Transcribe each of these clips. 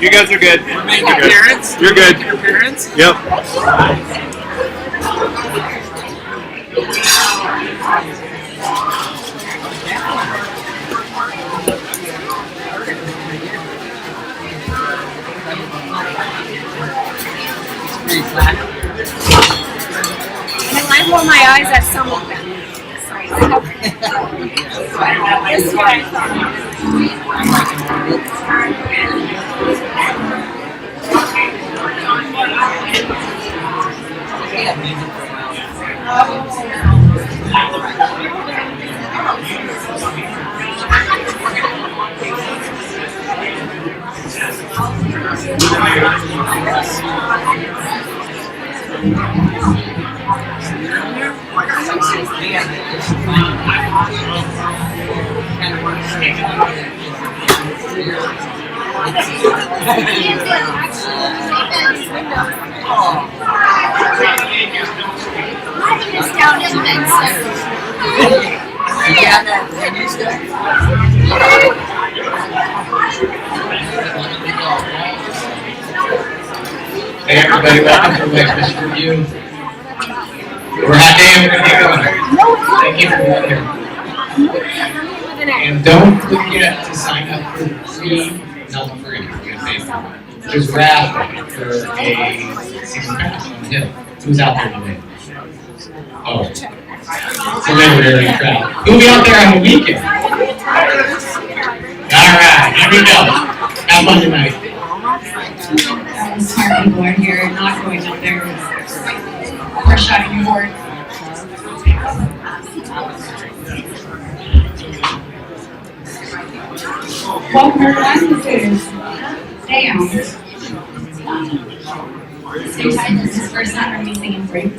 You guys are good. We're making an appearance. You're good. Making an appearance. Yep. And I roll my eyes at some of them. This is what I Hey everybody, welcome to Whitefish Review. We're happy and we're going to keep going. Thank you for being here. And don't forget to sign up for free, not free, there's a raffle for a season pass on the hill. Who's out there today? Oh, so then we're very proud. Who'll be out there on the weekend? Alright, here we go. Have fun tonight. Smart people are here, not going up there or shouting your board. Welcome everyone, this is Dan. Same time, this is first time we're singing break.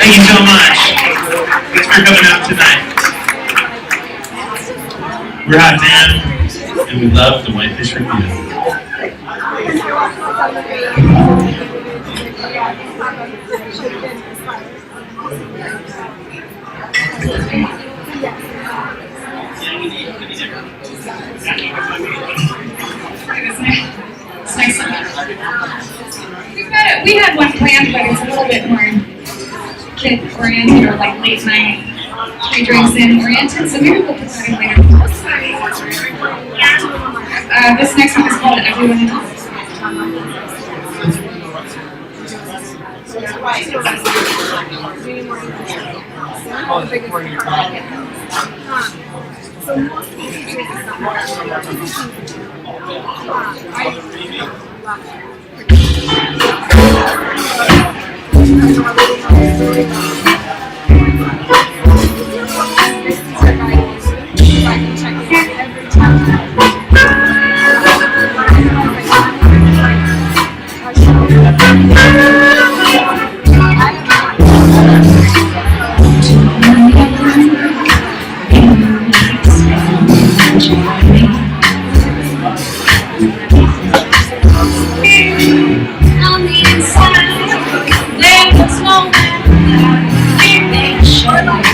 Thank you so much. Thanks for coming out tonight. We're Hot Dan, and we love the Whitefish Review. We had one planned, but it's a little bit more kid-oriented or like late night, 3 drinks in oriented, so maybe we'll put that in later. This next one is called Everyone Else. On the inside, there was no man. I made sure.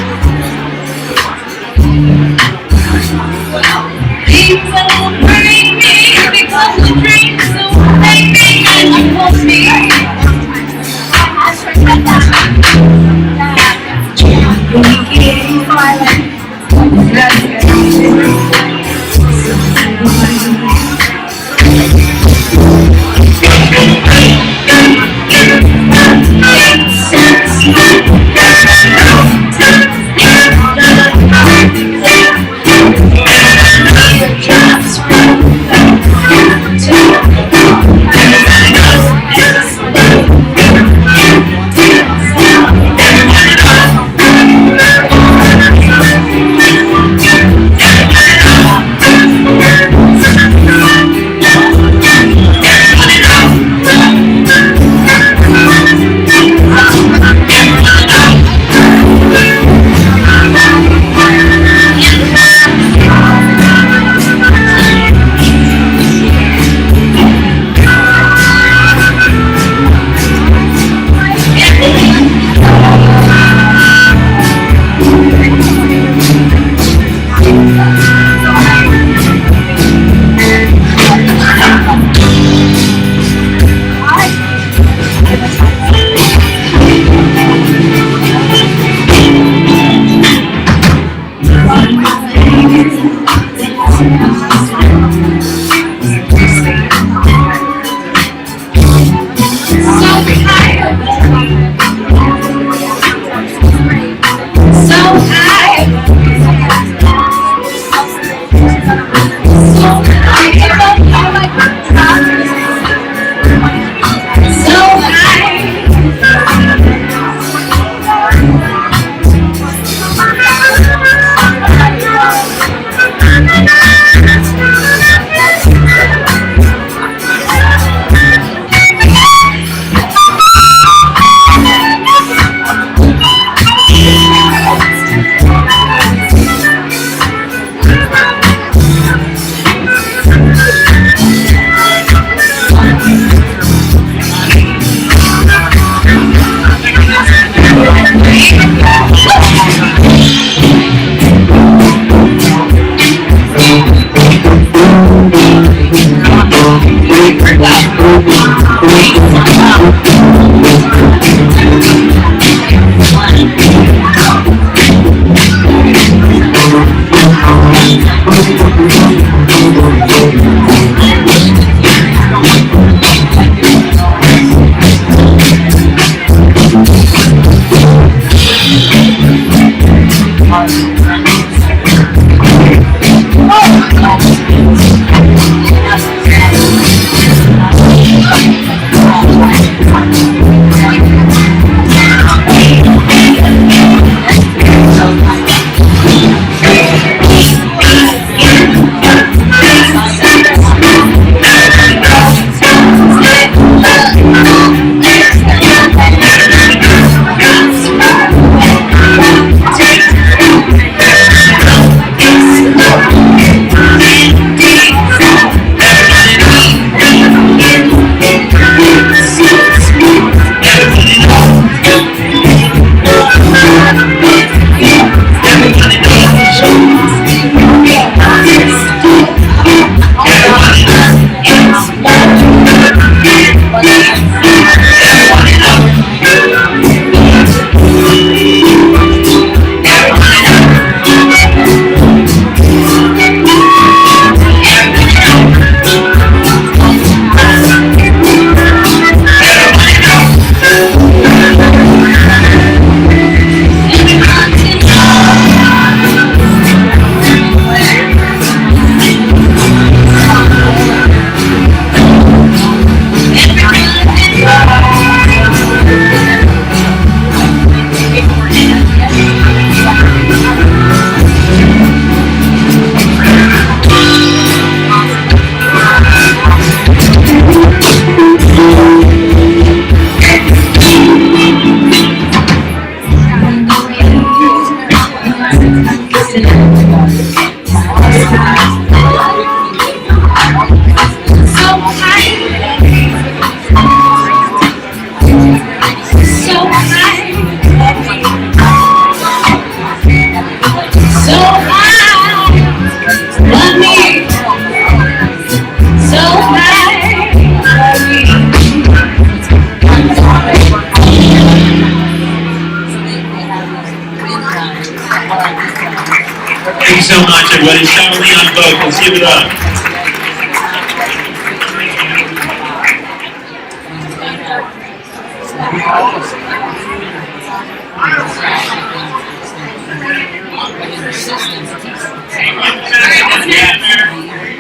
Thanks so much, everybody. Shout me on both. Let's give it up.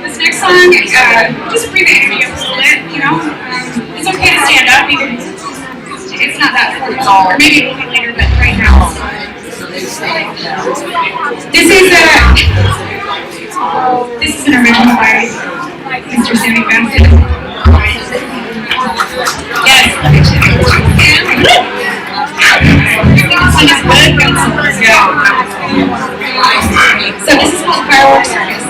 This next song, just breathe it in a little bit, you know. It's okay to stand up, even it's not that formal, or maybe a little bit later, but right now. This is an original by Mr. Sammy Bassett. Yes. This one is good, but so this is called Fireworks Circus.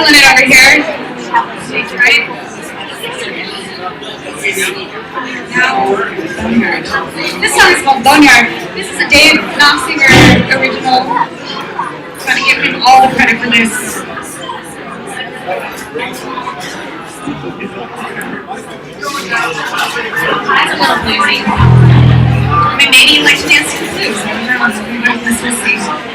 feeling it over here. Right? Now, Boneyard. This song is called Boneyard. This is a Dave Knopfsinger original. I'm trying to give him all the credit for this. That's a little bluesy. I mean, maybe you like to dance to the blues. I don't know. Let's see.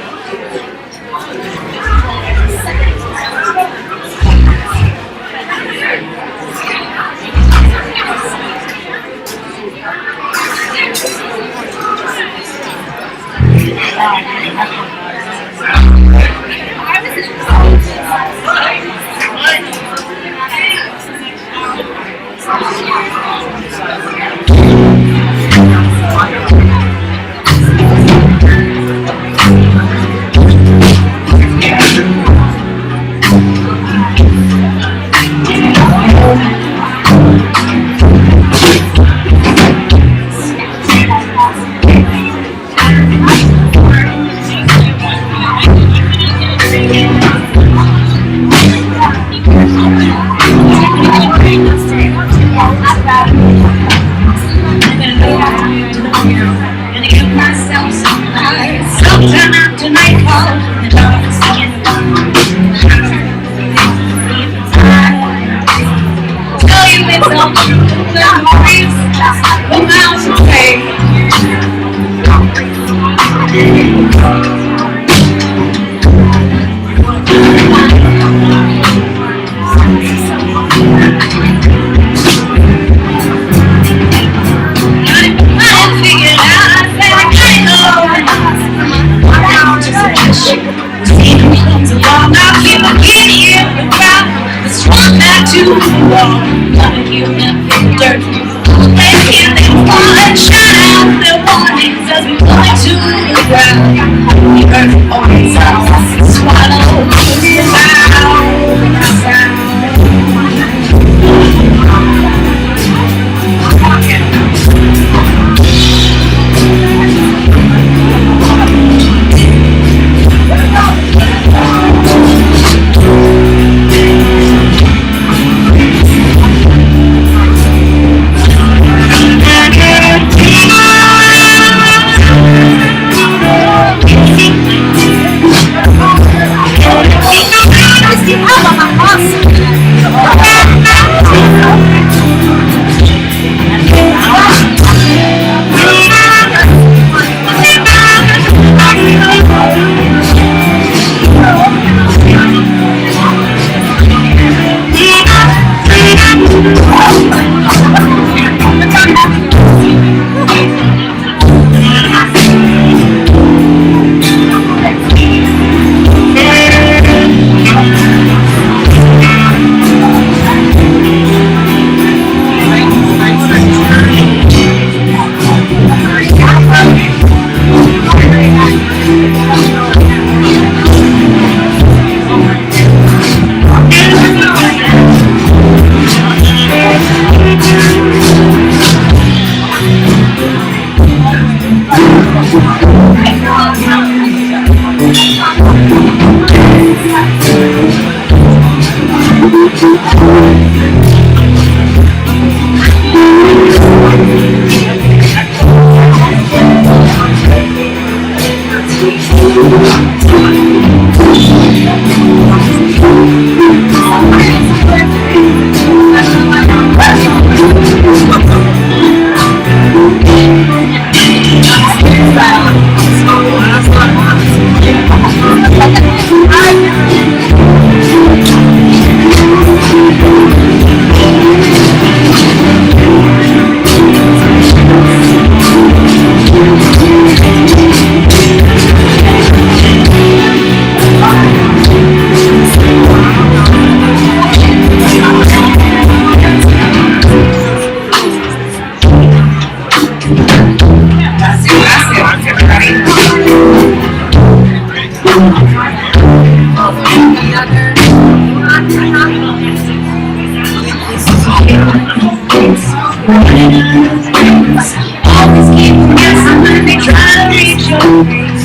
Always keep guessing when they try to reach your face.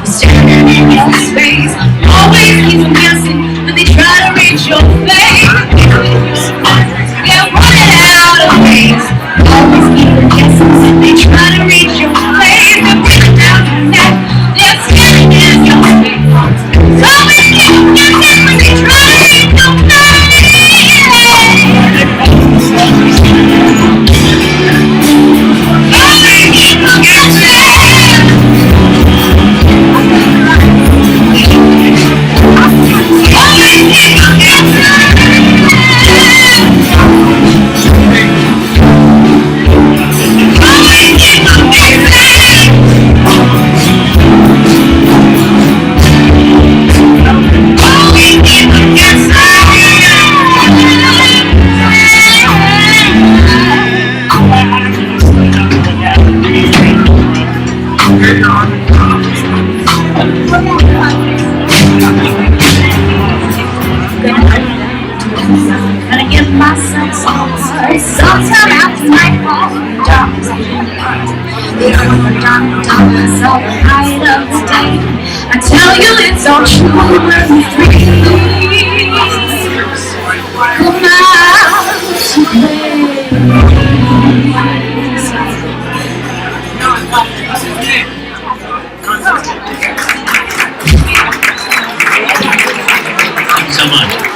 Staring in your face. Always keep guessing your face. They're running out of ways. Always keeping guesses and they try to reach your place. They're breathing down your neck. They're staring in your face. Always keeping guessing when they try to reach your Gotta give myself some sometime after nightfall. Darkness the dark myself light of the day. I tell you it's all true when we free. Come out to play. So much.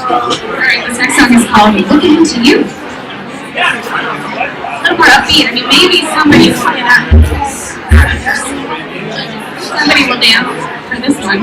Alright, this next song is called Looking Into You. A little more upbeat. I mean, maybe somebody's playing that. Somebody will dance for this one.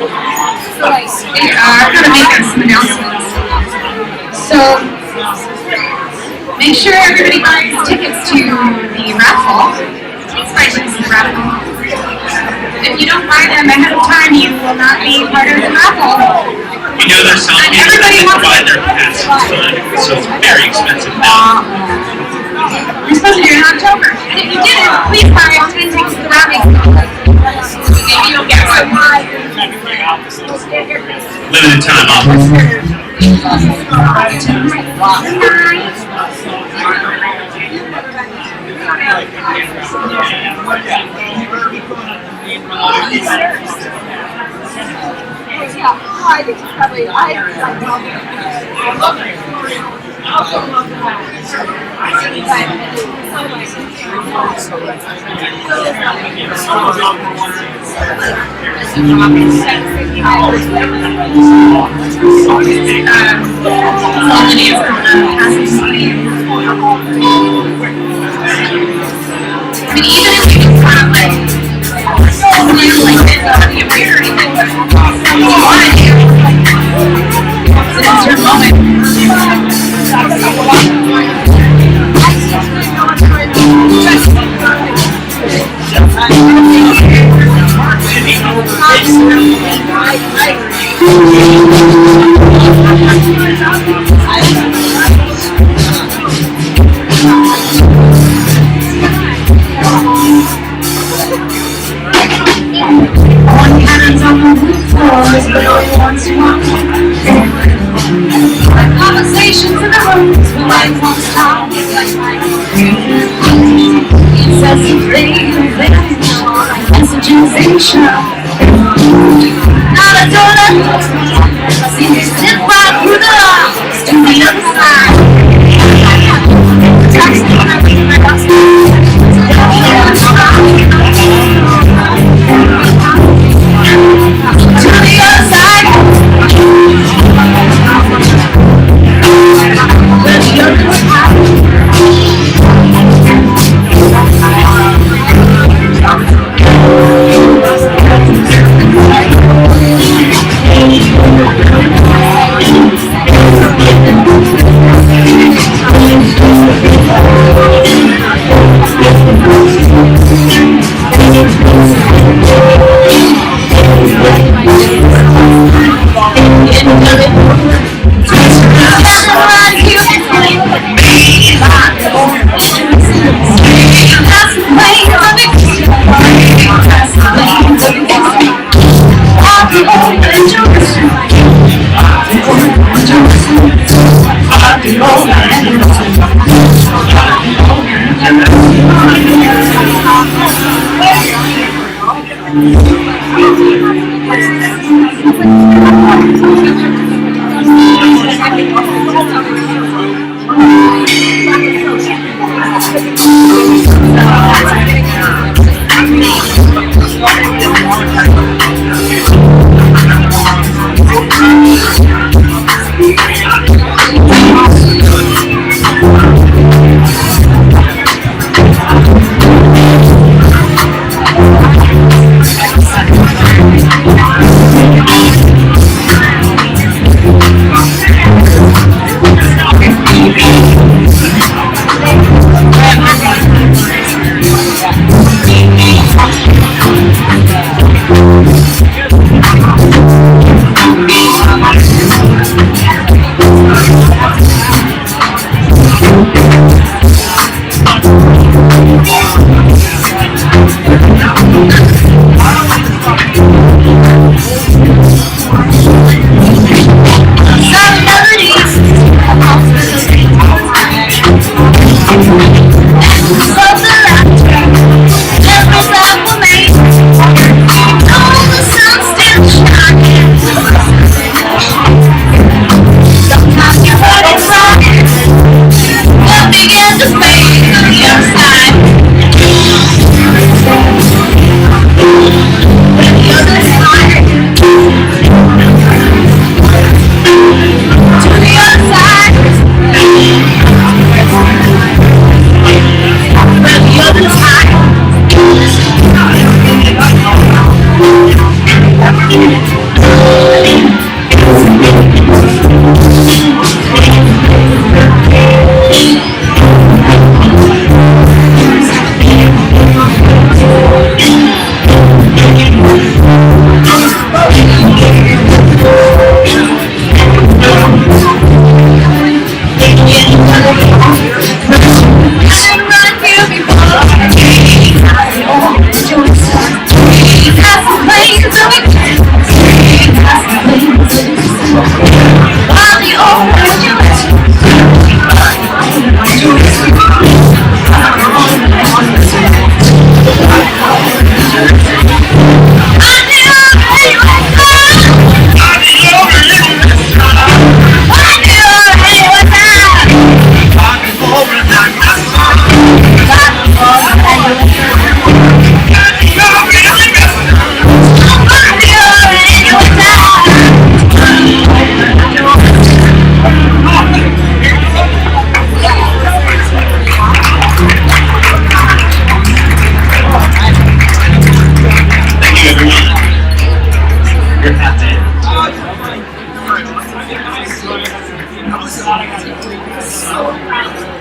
I've got to make some announcements. So, make sure everybody buys tickets to the raffle. It's by the raffle. If you don't buy them ahead of time, you will not be part of the raffle. You know there's some people that can buy their passes time, so it's very expensive now. You're supposed to do it in October. And if you didn't, please buy 10 tickets to the raffle. Maybe you'll get one. Limited time offer. I think it's probably, Conversations in the rooms where life won't stop. Incessantly, messages in show. Not a dollar, seems to slip right through the lines to the other side. To the other side. Where the earth is high.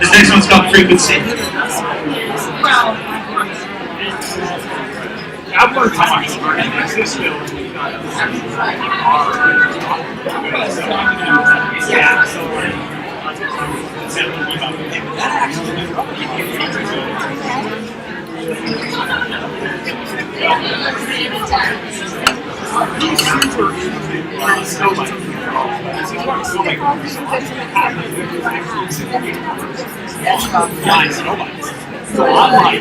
This next one's called Frequency. I've learned how much learning this skill. Yeah, so so I'm like,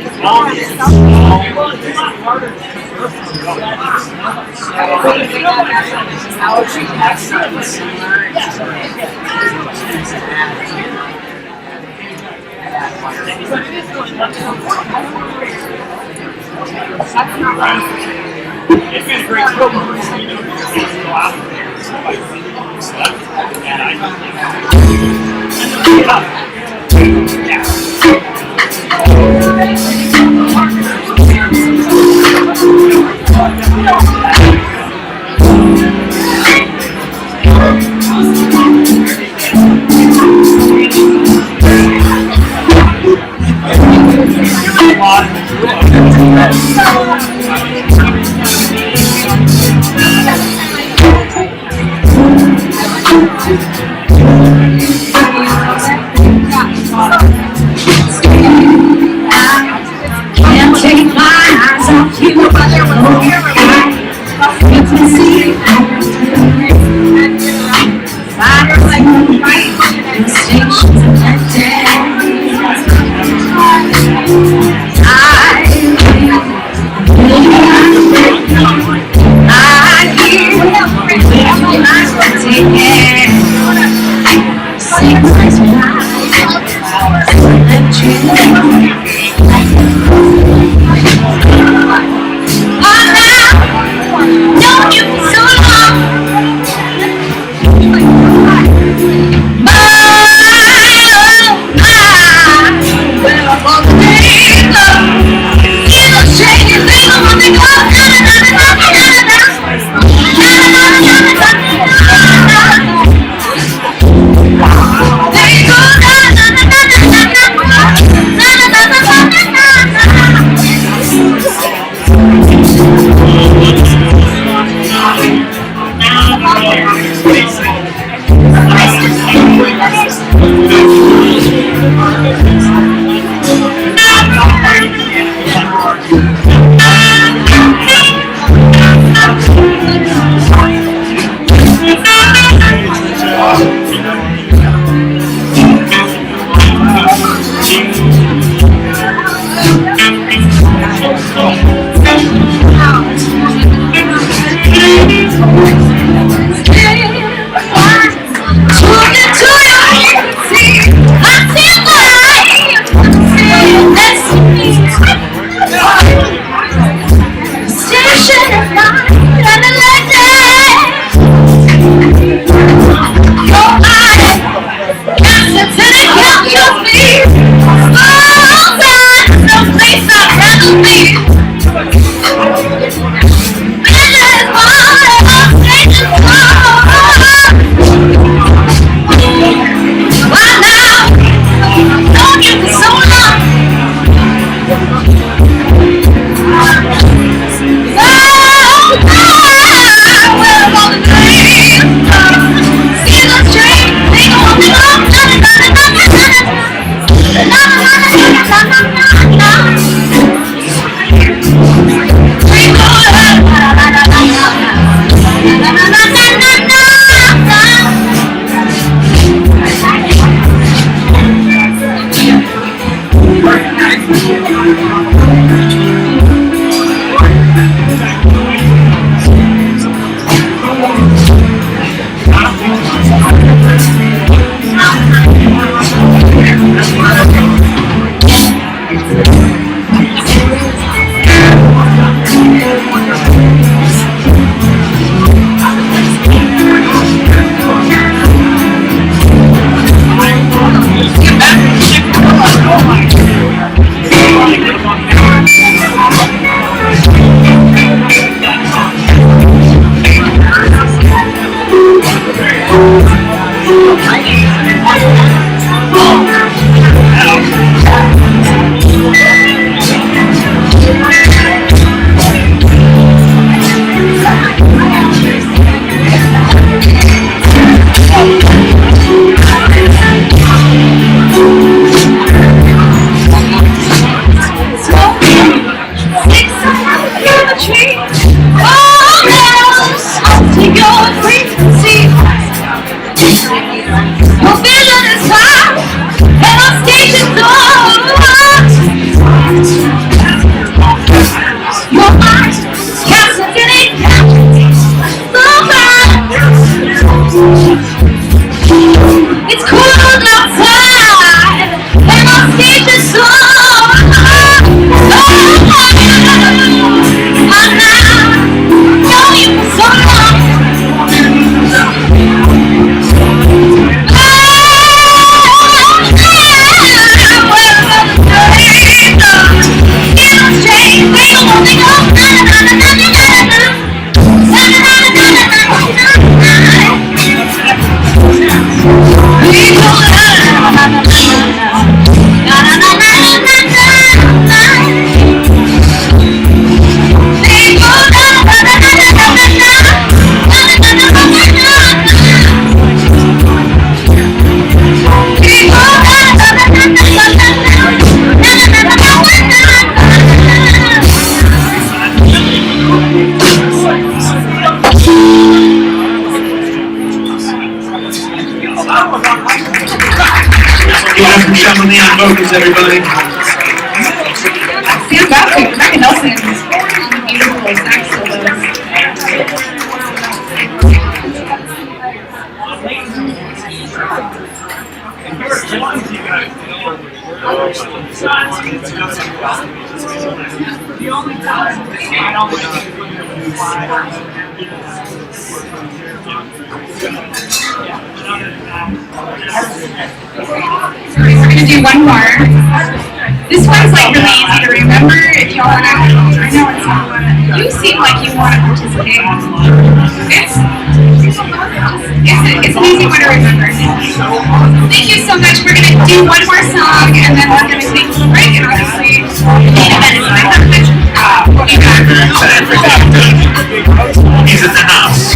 it's been a great program, you know, because you go out there and somebody stuff, and I yeah. Can't take my eyes off you, but you're Give it up for Shuffling on vocals, everybody. Duncan, Michael Nelson, beautiful sax solos. We're gonna do one more. This one's like really easy to remember if y'all wanna. I know it's not one. You seem like you wanna participate. It's an easy one to remember. Thank you so much. We're gonna do one more song and then we're gonna take a break and obviously He's in the house.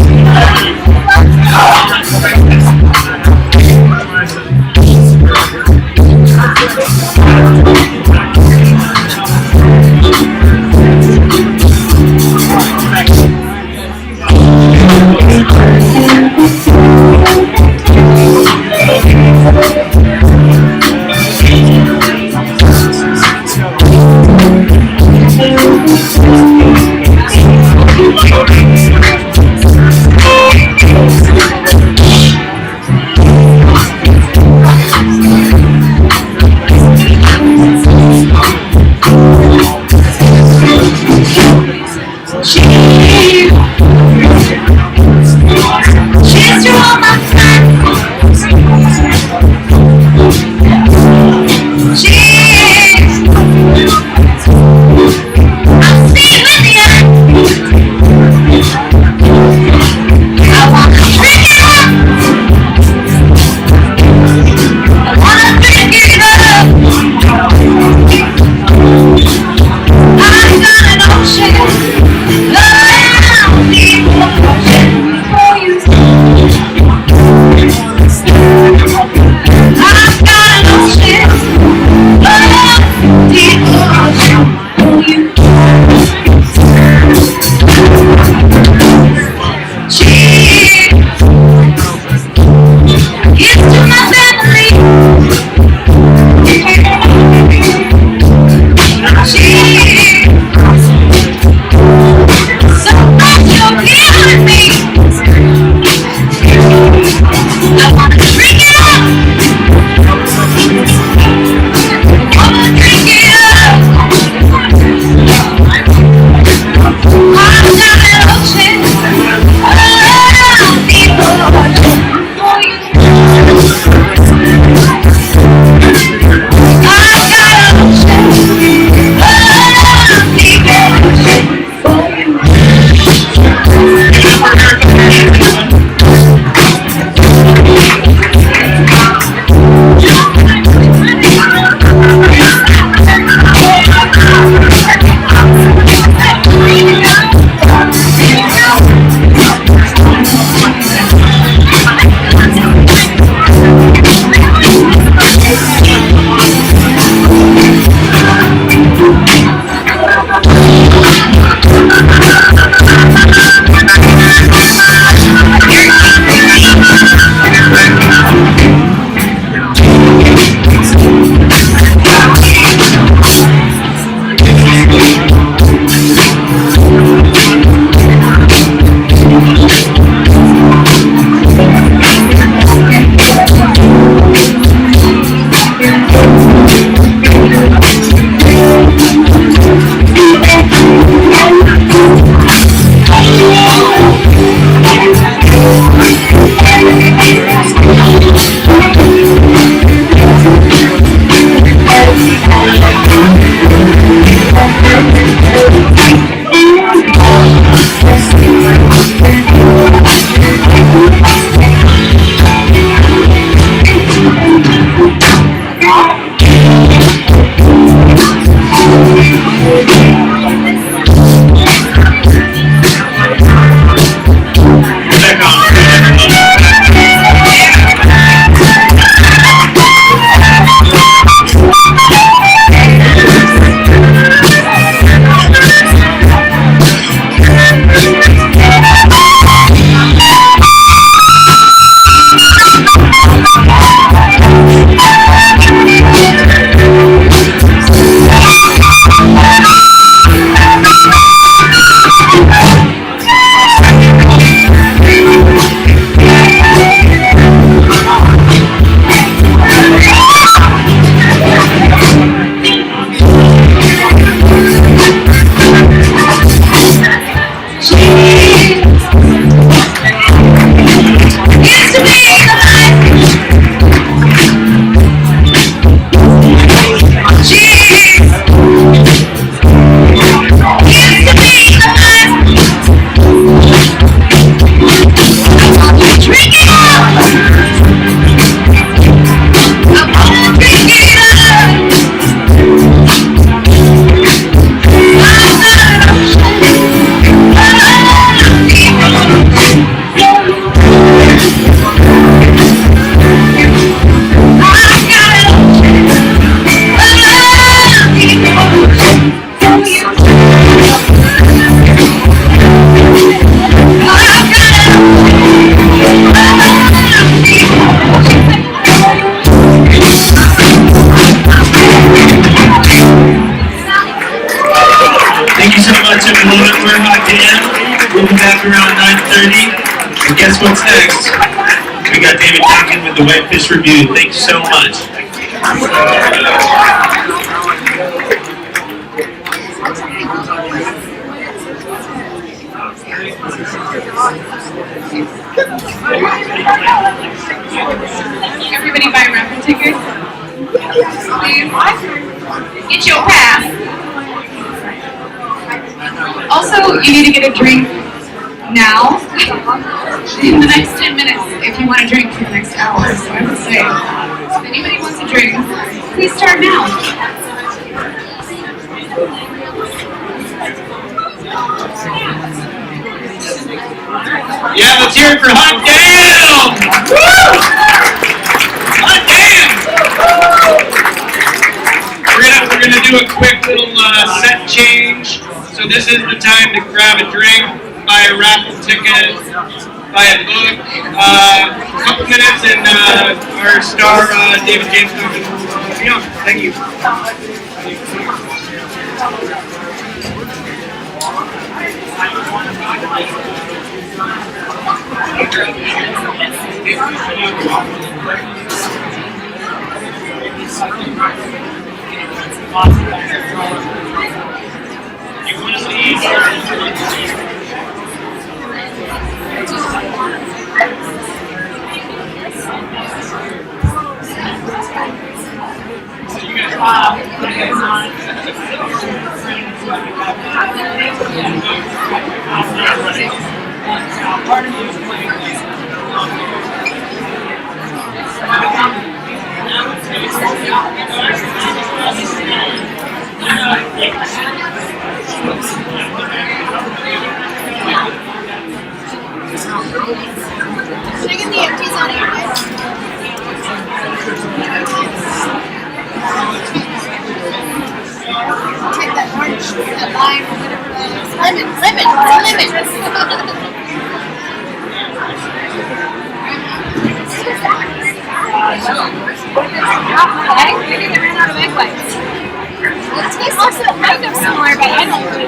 We're hot again. We'll be back around 9:30. And guess what's next? We got David Duncan with the Whitefish Review. Thank you so much. Everybody buy raffle tickets. Please. Get your pass. Also, you need to get a drink now. In the next 10 minutes, if you want a drink for the next hour. So I would say, if anybody wants a drink, please start now. Yeah, let's hear it for Hot Damn! Woo! Hot Damn! We're gonna do a quick little set change. So this is the time to grab a drink, buy a raffle ticket, buy a book. A couple minutes and our star David James Duncan will be on. Thank you. Should I get the empties on it? Take that orange, that lime, or whatever that is. Lemon. We didn't run out of egg whites. It tastes also kind of similar, but I don't really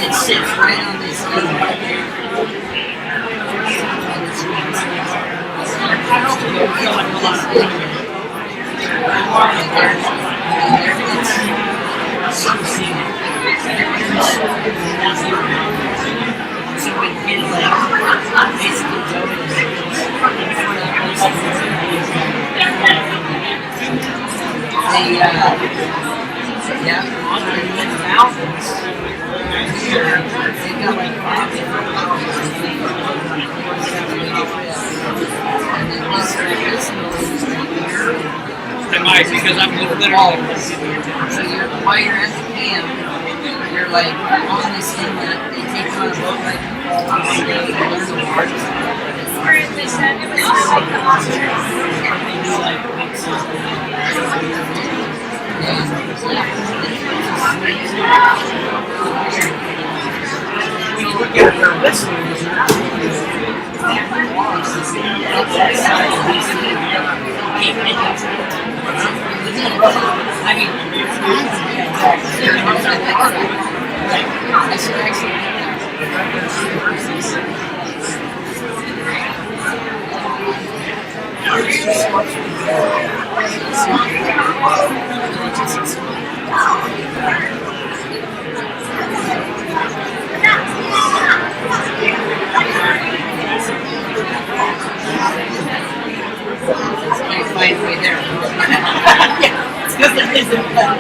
It sits right on this I might, because I'm literally. So while you're at the camp, you're like on this inlet, they take you on a boat like Or if they said it was like the I mean, find a way there. Yeah, it's because it isn't fun.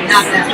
Not that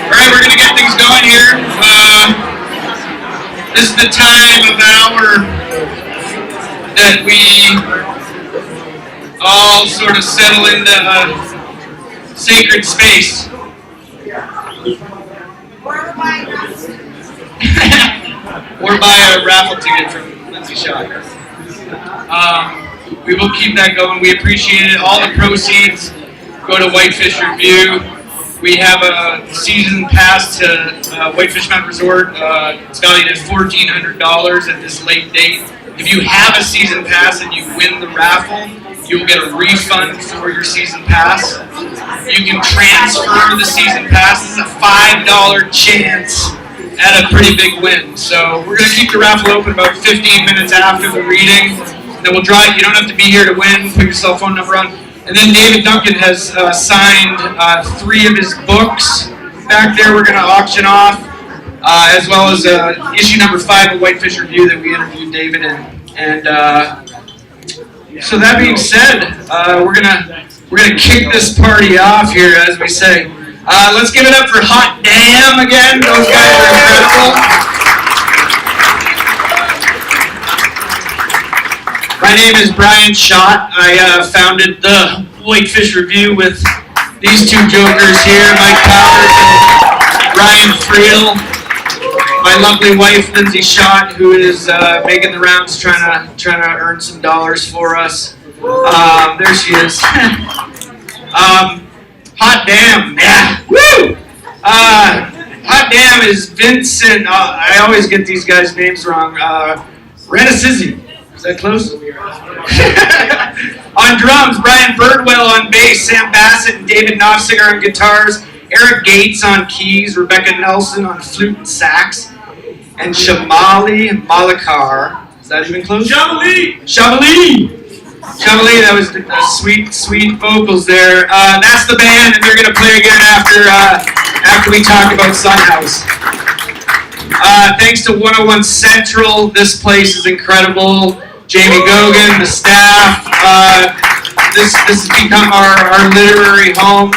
Alright, we're gonna get things going here. This is the time of hour that we all sort of settle into a sacred space. Or buy a raffle ticket from Lindsay Shaw. We will keep that going. We appreciate it. All the proceeds go to Whitefish Review. We have a season pass to Whitefish Mountain Resort. It's valued at $1,400 at this late date. If you have a season pass and you win the raffle, you will get a refund for your season pass. You can transfer the season pass. This is a $5 chance at a pretty big win. So we're going to keep the raffle open about 15 minutes after the reading. Then we'll drive. You don't have to be here to win. Put your cell phone number on. And then David Duncan has signed 3 of his books. Back there we're going to auction off. as well as issue number 5 of Whitefish Review that we interviewed David in. And so that being said, we're gonna kick this party off here, as we say. Let's give it up for Hot Damn again. Those guys are incredible. My name is Brian Schott. I founded the Whitefish Review with these two jokers here, Mike Powers and Ryan Friel. My lovely wife, Lindsay Schott, who is making the rounds, trying to earn some dollars for us. There she is. Hot Damn, yeah, woo! Hot Damn is Vincent. I always get these guys' names wrong. Renasizzi. Is that close? On drums, Brian Birdwell on bass, Sam Bassett and David Knopfsinger on guitars, Eric Gates on keys, Rebecca Nelson on flute and sax, and Shamali Malakar. Is that even close? Shamali! Shamali, that was the sweet vocals there. That's the band, and they're going to play again after we talk about Sunhouse. Thanks to 101 Central, this place is incredible. Jamie Gogan, the staff. This has become our literary home,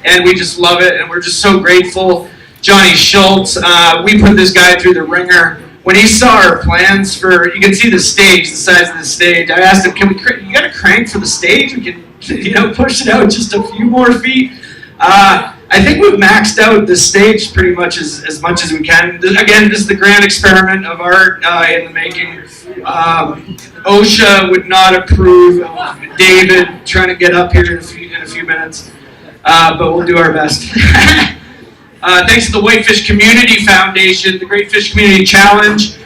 and we just love it, and we're just so grateful. Johnny Schultz, we put this guy through the ringer. When he saw our plans for, you can see the stage, the size of the stage. I asked him, you got a crank for the stage? We can, push it out just a few more feet. I think we've maxed out this stage pretty much as much as we can. Again, this is the grand experiment of art in the making. OSHA would not approve of David trying to get up here in a few minutes, but we'll do our best. Thanks to the Whitefish Community Foundation, the Great Fish Community Challenge.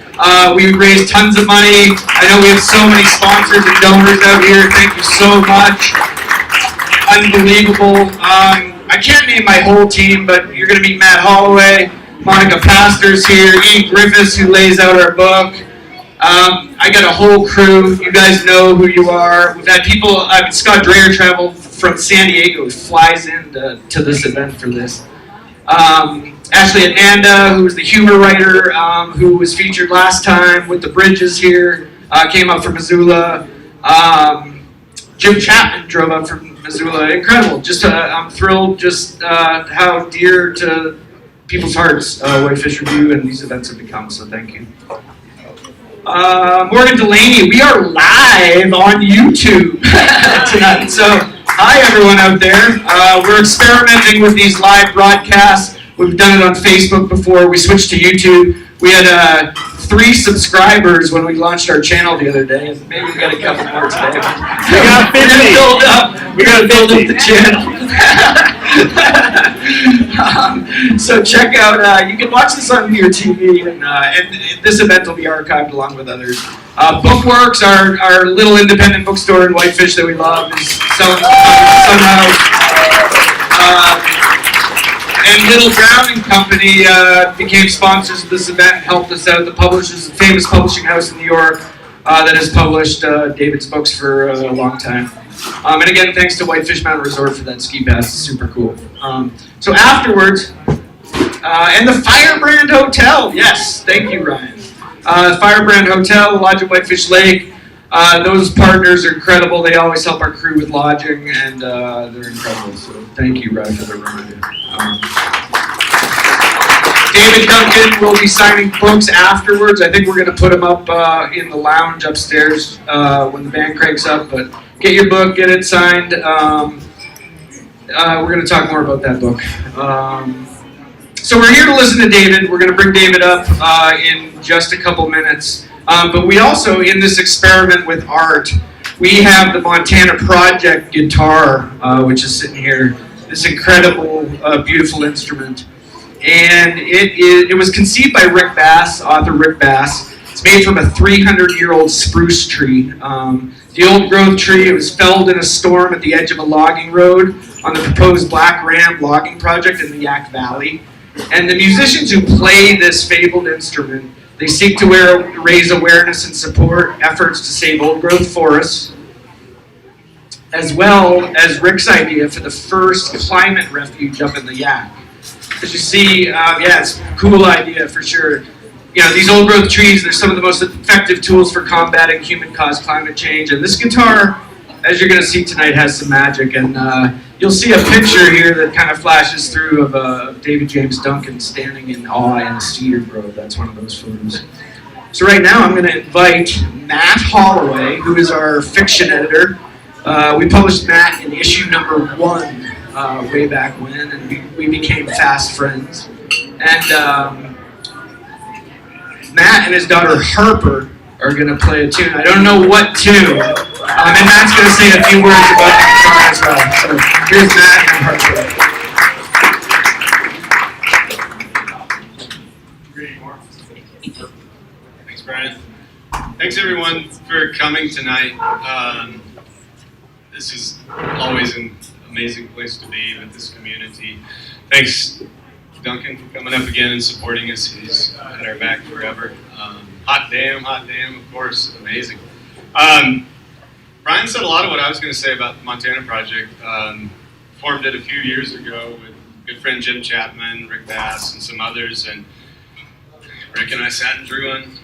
We raised tons of money. I know we have so many sponsors and donors out here. Thank you so much. Unbelievable. I can't name my whole team, but you're going to meet Matt Holloway, Monica Pastor's here, Ian Griffiths, who lays out our book. I got a whole crew. You guys know who you are. We've had people, Scott Dreyer traveled from San Diego, who flies in to this event for this. Ashley Ananda, who was the humor writer, who was featured last time with the Bridges here, came up from Missoula. Jim Chapman drove up from Missoula. Incredible. Just I'm thrilled just how dear to people's hearts Whitefish Review and these events have become, so thank you. Morgan Delaney, we are live on YouTube tonight. So hi everyone out there. We're experimenting with these live broadcasts. We've done it on Facebook before. We switched to YouTube. We had 3 subscribers when we launched our channel the other day, and maybe we got a couple more today. We got to build up the channel. So check out. You can watch this on your TV, and this event will be archived along with others. Bookworks, our little independent bookstore in Whitefish that we love, is selling somehow. And Little Drowning Company became sponsors of this event and helped us out. The publishers, a famous publishing house in New York that has published David's books for a long time. And again, thanks to Whitefish Mountain Resort for that ski pass. It's super cool. So afterwards, and the Firebrand Hotel. Yes, thank you, Ryan. Firebrand Hotel, Lodge at Whitefish Lake. Those partners are incredible. They always help our crew with lodging, and they're incredible. So thank you, Ryan, for the reminder. David Duncan will be signing books afterwards. I think we're going to put them up in the lounge upstairs when the band cranks up. But get your book, get it signed. We're going to talk more about that book. So we're here to listen to David. We're going to bring David up in just a couple minutes. But we also, in this experiment with art, we have the Montana Project guitar, which is sitting here. This incredible, beautiful instrument. And it was conceived by Rick Bass, author Rick Bass. It's made from a 300-year-old spruce tree. The old growth tree, it was felled in a storm at the edge of a logging road on the proposed Black Ram logging project in the Yak Valley. And the musicians who play this fabled instrument, they seek to raise awareness and support efforts to save old growth forests, as well as Rick's idea for the first climate refuge up in the Yak. As you see, yeah, it's a cool idea for sure. You know, these old growth trees, they're some of the most effective tools for combating human-caused climate change. And this guitar, as you're going to see tonight, has some magic. And you'll see a picture here that kind of flashes through of David James Duncan standing in awe in a cedar grove. That's one of those photos. So right now I'm going to invite Matt Holloway, who is our fiction editor. We published Matt in issue number 1 way back when, and we became fast friends. And Matt and his daughter Harper are going to play a tune. I don't know what tune. And Matt's going to say a few words about the guitar as well. So here's Matt and Harper. Thanks, Brian. Thanks, everyone, for coming tonight. This is always an amazing place to be with this community. Thanks, Duncan, for coming up again and supporting us. He's had our back forever. Hot damn, of course, amazing. Brian said a lot of what I was going to say about the Montana Project. Formed it a few years ago with good friend Jim Chapman, Rick Bass, and some others. And Rick and I sat and drew on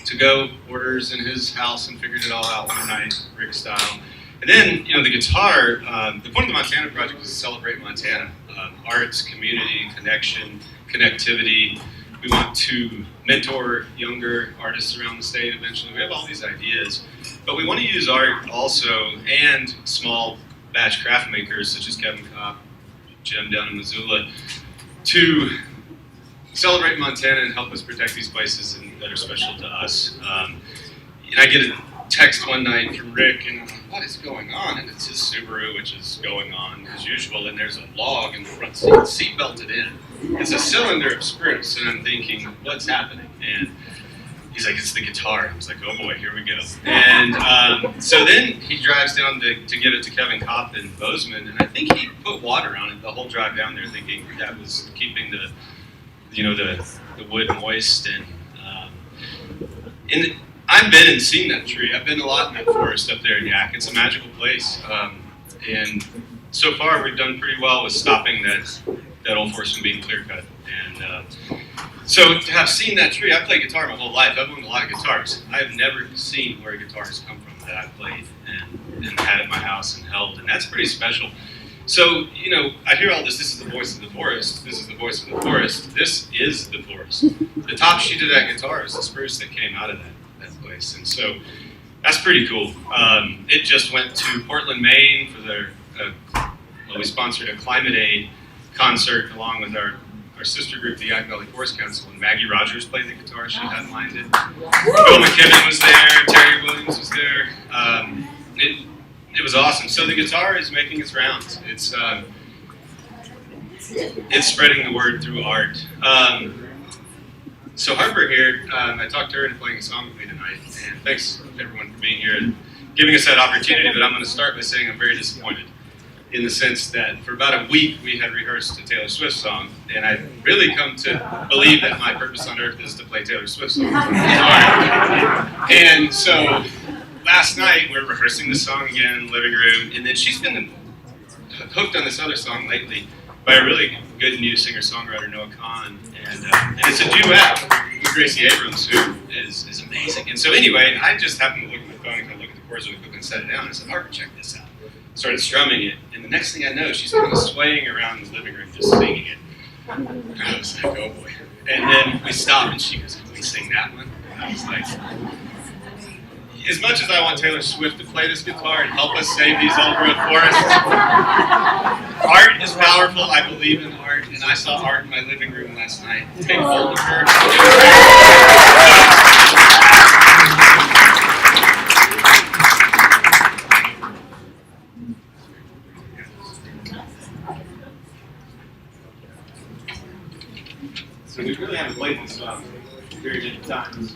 to-go orders in his house and figured it all out one night, Rick style. And then, you know, the guitar, the point of the Montana Project is to celebrate Montana. Arts, community, connection, connectivity. We want to mentor younger artists around the state eventually. We have all these ideas, but we want to use art also and small batch craft makers such as Kevin Kopp, Jim down in Missoula, to celebrate Montana and help us protect these places that are special to us. And I get a text one night from Rick, and I'm like, what is going on? And it's his Subaru, which is going on as usual, and there's a log in the front seat belted in. It's a cylinder of spruce, and I'm thinking, what's happening? And he's like, it's the guitar. I was like, oh boy, here we go. And so then he drives down to give it to Kevin Kopp in Bozeman, and I think he put water on it the whole drive down there, thinking that was keeping the wood moist. And I've been and seen that tree. I've been a lot in that forest up there in Yak. It's a magical place. And so far we've done pretty well with stopping that old forest from being clear cut. And so to have seen that tree, I played guitar my whole life. I've owned a lot of guitars. I've never seen where a guitar has come from that I've played and had at my house and held. And that's pretty special. So, you know, I hear all this is the voice of the forest, this is the voice of the forest. This is the forest. The top sheet of that guitar is the spruce that came out of that place. And so that's pretty cool. It just went to Portland, Maine for their, we sponsored a Climate Aid concert along with our sister group, the Yak Valley Forest Council, and Maggie Rogers played the guitar, she headlined it. Bill McKibben was there, Terry Williams was there. It was awesome. So the guitar is making its rounds. It's spreading the word through art. So Harper here, I talked to her into playing a song with me tonight, and thanks everyone for being here and giving us that opportunity, but I'm going to start by saying I'm very disappointed in the sense that for about a week we had rehearsed a Taylor Swift song, and I've really come to believe that my purpose on earth is to play Taylor Swift songs on the guitar. And so last night we were rehearsing the song again in the living room, and then she's been hooked on this other song lately by a really good new singer-songwriter, Noah Kahn, and it's a duet with Gracie Abrams, who is amazing. And so anyway, I just happened to look at my phone and kind of look at the chords really quick and set it down. I said, Harper, check this out. Started strumming it, and the next thing I know, she's kind of swaying around the living room, just singing it. And I was like, oh boy. And then we stopped, and she goes, can we sing that one? And I was like, as much as I want Taylor Swift to play this guitar and help us save these old growth forests, art is powerful. I believe in art, and I saw art in my living room last night. Take hold of her. So we really haven't played this song very many times.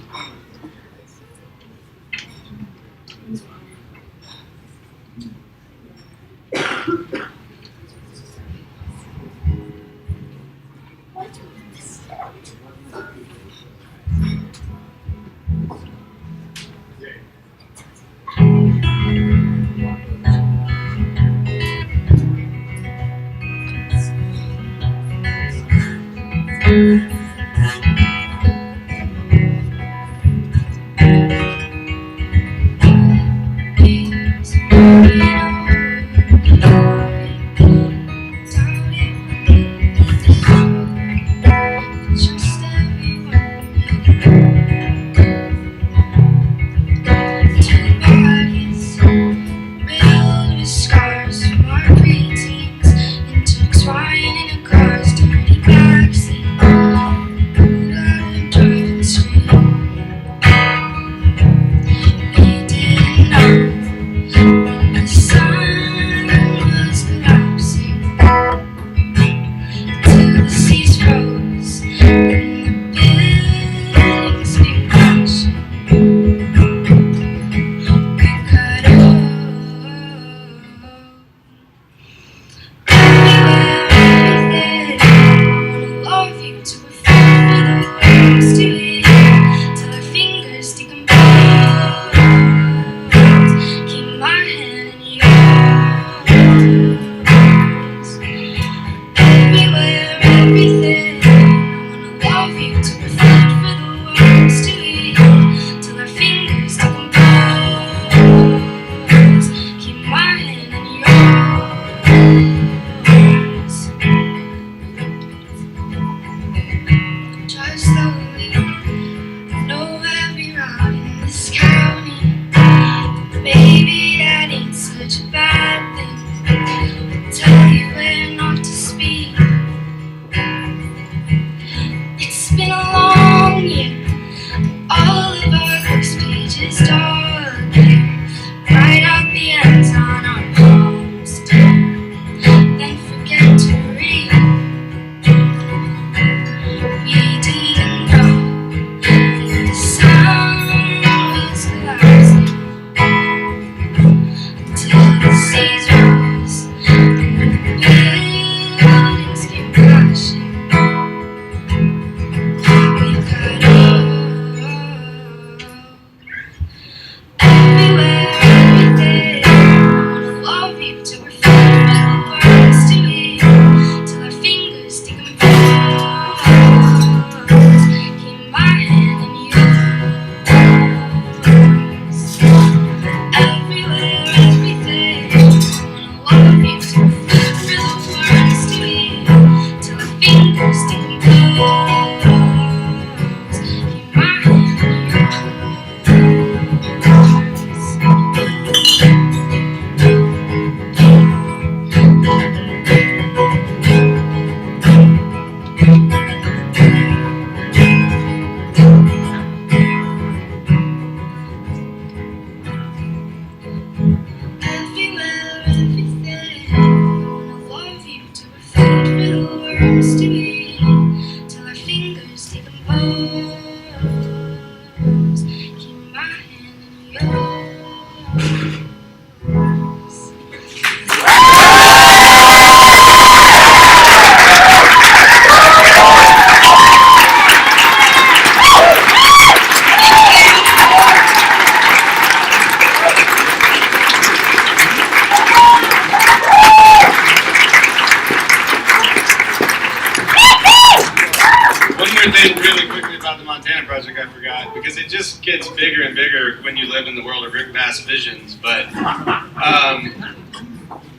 Because it just gets bigger and bigger when you live in the world of Rick Bass visions. But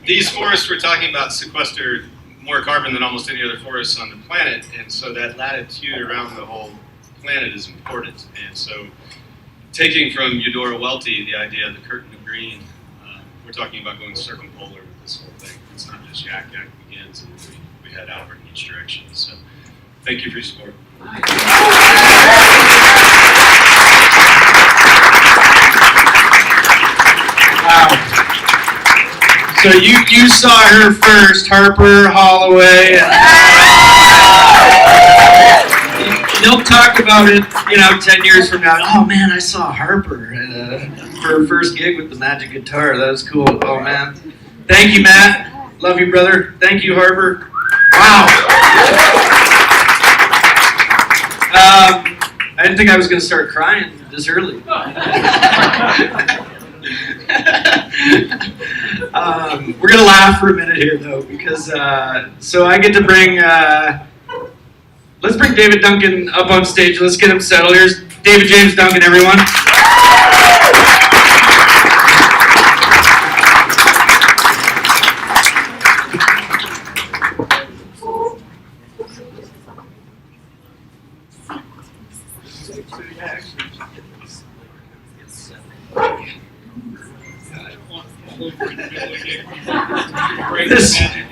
these forests we're talking about sequester more carbon than almost any other forests on the planet, and so that latitude around the whole planet is important. And so, taking from Eudora Welty the idea of the curtain of green, we're talking about going circumpolar with this whole thing. It's not just yak begins and we head outward in each direction. So, thank you for your support. Wow. So you saw her first, Harper, Holloway. They'll talk about it, 10 years from now. Oh man, I saw Harper for her first gig with the magic guitar. That was cool. Oh man. Thank you, Matt. Love you, brother. Thank you, Harper. Wow. I didn't think I was going to start crying this early. We're going to laugh for a minute here, though, because so I get to bring, let's bring David Duncan up on stage. Let's get him settled. Here's David James Duncan, everyone.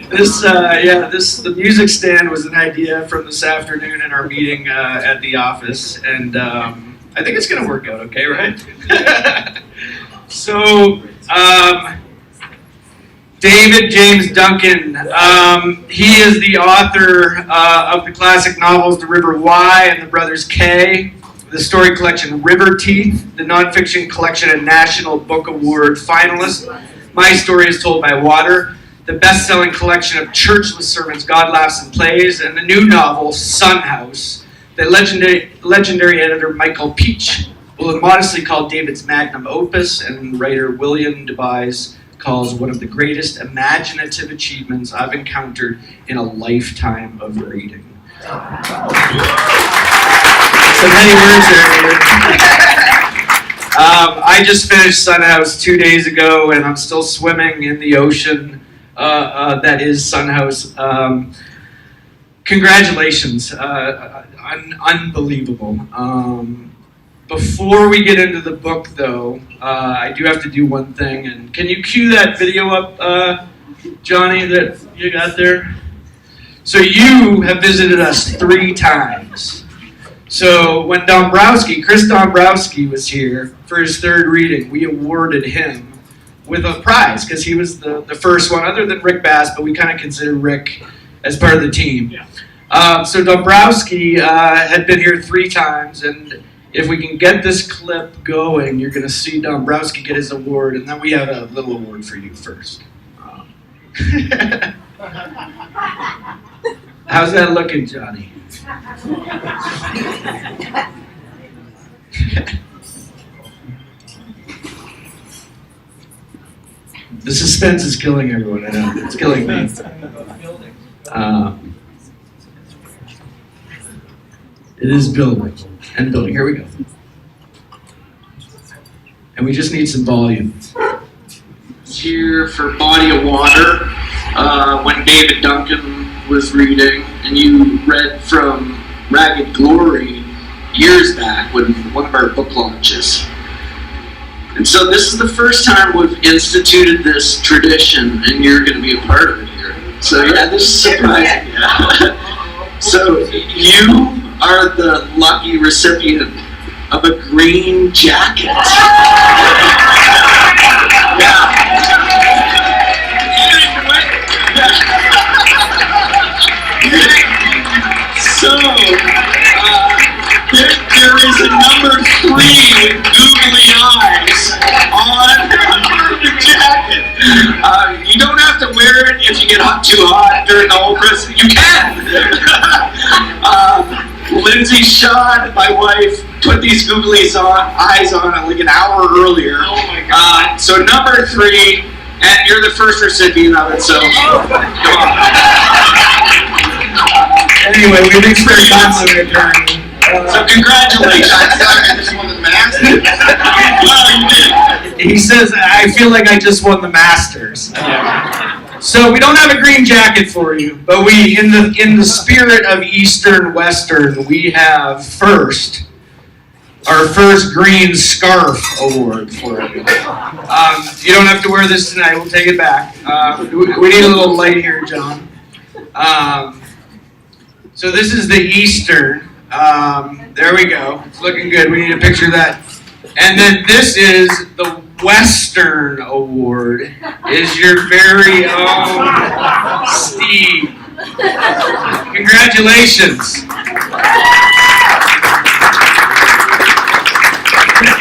The music stand was an idea from this afternoon in our meeting at the office, and I think it's going to work out okay, right? So, David James Duncan, he is the author of the classic novels The River Wye and The Brothers K, the story collection River Teeth, the nonfiction collection and National Book Award finalist, My Story is Told by Water, the best-selling collection of churchless sermons, God Laughs and Plays, and the new novel, Son House, that legendary editor Michael Pietsch will immodestly call David's magnum opus, and writer Willie Nelson calls one of the greatest imaginative achievements I've encountered in a lifetime of reading. So many words there. I just finished Son House 2 days ago, and I'm still swimming in the ocean that is Son House. Congratulations, unbelievable. Before we get into the book, though, I do have to do one thing. And can you cue that video up, Johnny, that you got there? So you have visited us 3 times. So when Chris Dombrowski was here for his 3rd reading, we awarded him with a prize because he was the first one, other than Rick Bass, but we kind of consider Rick as part of the team. Yeah. So Dombrowski had been here 3 times, and if we can get this clip going, you're going to see Dombrowski get his award, and then we have a little award for you first. How's that looking, Johnny? The suspense is killing everyone. I know. It's killing me. It is building. And building. Here we go. And we just need some volume. Here for Body of Water, when David Duncan was reading, and you read from Ragged Glory years back when one of our book launches. And so this is the first time we've instituted this tradition, and you're going to be a part of it here. So yeah, this is surprising. Yeah. So you are the lucky recipient of a green jacket. Yeah. So, there is a number 3 with googly eyes on the jacket. You don't have to wear it if you get too hot during the whole Christmas. You can! Lindsay Shaw, my wife, put these googly eyes on like an hour earlier. Oh my God. So number 3, and you're the first recipient of it, so come on. Anyway, we've experienced it. So congratulations. I just won the Masters. Well, you did. He says, I feel like I just won the Masters. So we don't have a green jacket for you, but we, in the spirit of Eastern Western, we have our first green scarf award for you. You don't have to wear this tonight. We'll take it back. We need a little light here, John. So this is the Eastern. There we go. It's looking good. We need a picture of that. And then this is the Western Award. Is your very own Steve. Congratulations.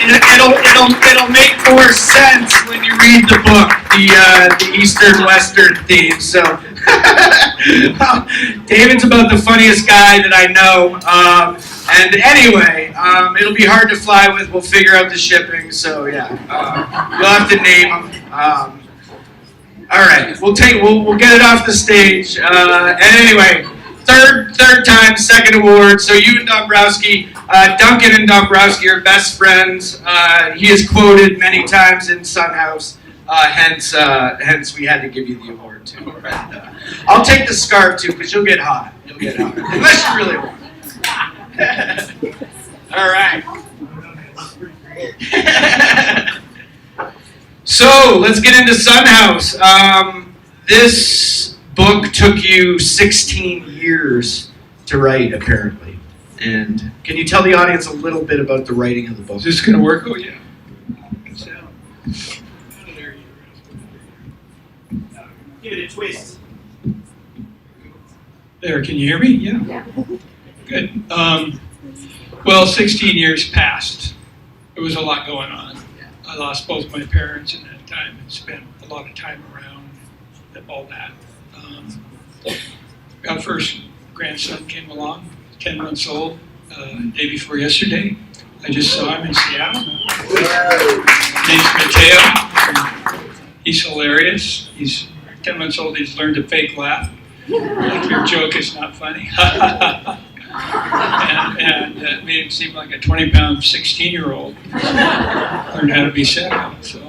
It'll make more sense when you read the book, the Eastern-Western theme. So, David's about the funniest guy that I know. And anyway, it'll be hard to fly with. We'll figure out the shipping. So yeah, you'll have to name him. All right, we'll get it off the stage. And anyway. Third time, second award. So you and Dombrowski, Duncan and Dombrowski are best friends. He is quoted many times in Son House. Hence we had to give you the award too. And, I'll take the scarf too, because you'll get hot. Unless you really want. All right. So let's get into Sun House. This book took you 16 years to write, apparently. And can you tell the audience a little bit about the writing of the book? Is this going to work? Oh, yeah. Give it a twist. There, can you hear me? Yeah. Good. Well, 16 years passed. There was a lot going on. I lost both my parents in that time and spent a lot of time around all that. Our first grandson came along, 10 months old, day before yesterday. I just saw him in Seattle. His name's Mateo. He's hilarious. He's 10 months old. He's learned to fake laugh. Like your joke is not funny. and it made him seem like a 20-pound 16-year-old. Learned how to be sad. So,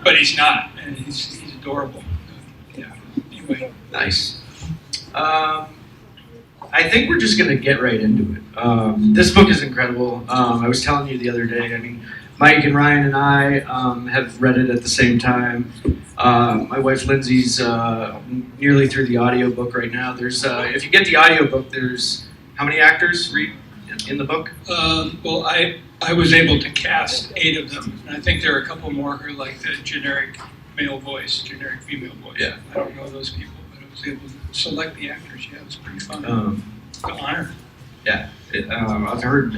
but he's not, and he's adorable. Yeah. Anyway. Nice. I think we're just going to get right into it. This book is incredible. I was telling you the other day, I mean, Mike and Ryan and I have read it at the same time. My wife Lindsay's nearly through the audiobook right now. There's, if you get the audiobook, there's, how many actors read in the book? Well, I was able to cast 8 of them, and I think there are a couple more who like the generic male voice, generic female voice. Yeah. I don't know those people, but I was able to select the actors. Yeah, it was pretty fun. An honor. Yeah, I've heard,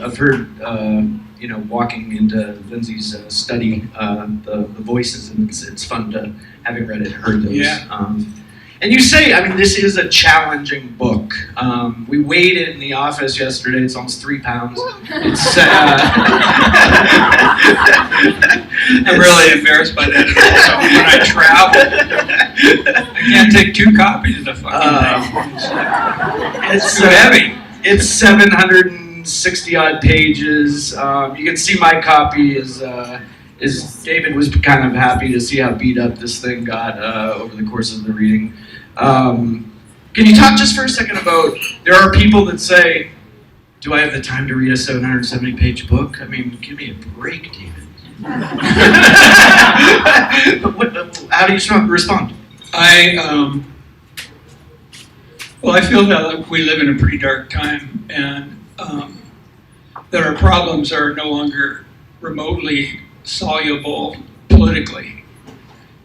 you know, walking into Lindsay's study, the voices, and it's fun to, having read it, heard those. Yeah. And you say, I mean, this is a challenging book. We weighed it in the office yesterday. It's almost 3 pounds. It's, I'm really embarrassed by that. So when I travel, I can't take 2 copies of the fucking thing. It's too heavy. It's 760 odd pages. You can see my copy is David was kind of happy to see how beat up this thing got over the course of the reading. Can you talk just for a second about, there are people that say, do I have the time to read a 770-page book? I mean, give me a break, David. How do you respond? Well, I feel that we live in a pretty dark time, and that our problems are no longer remotely soluble politically.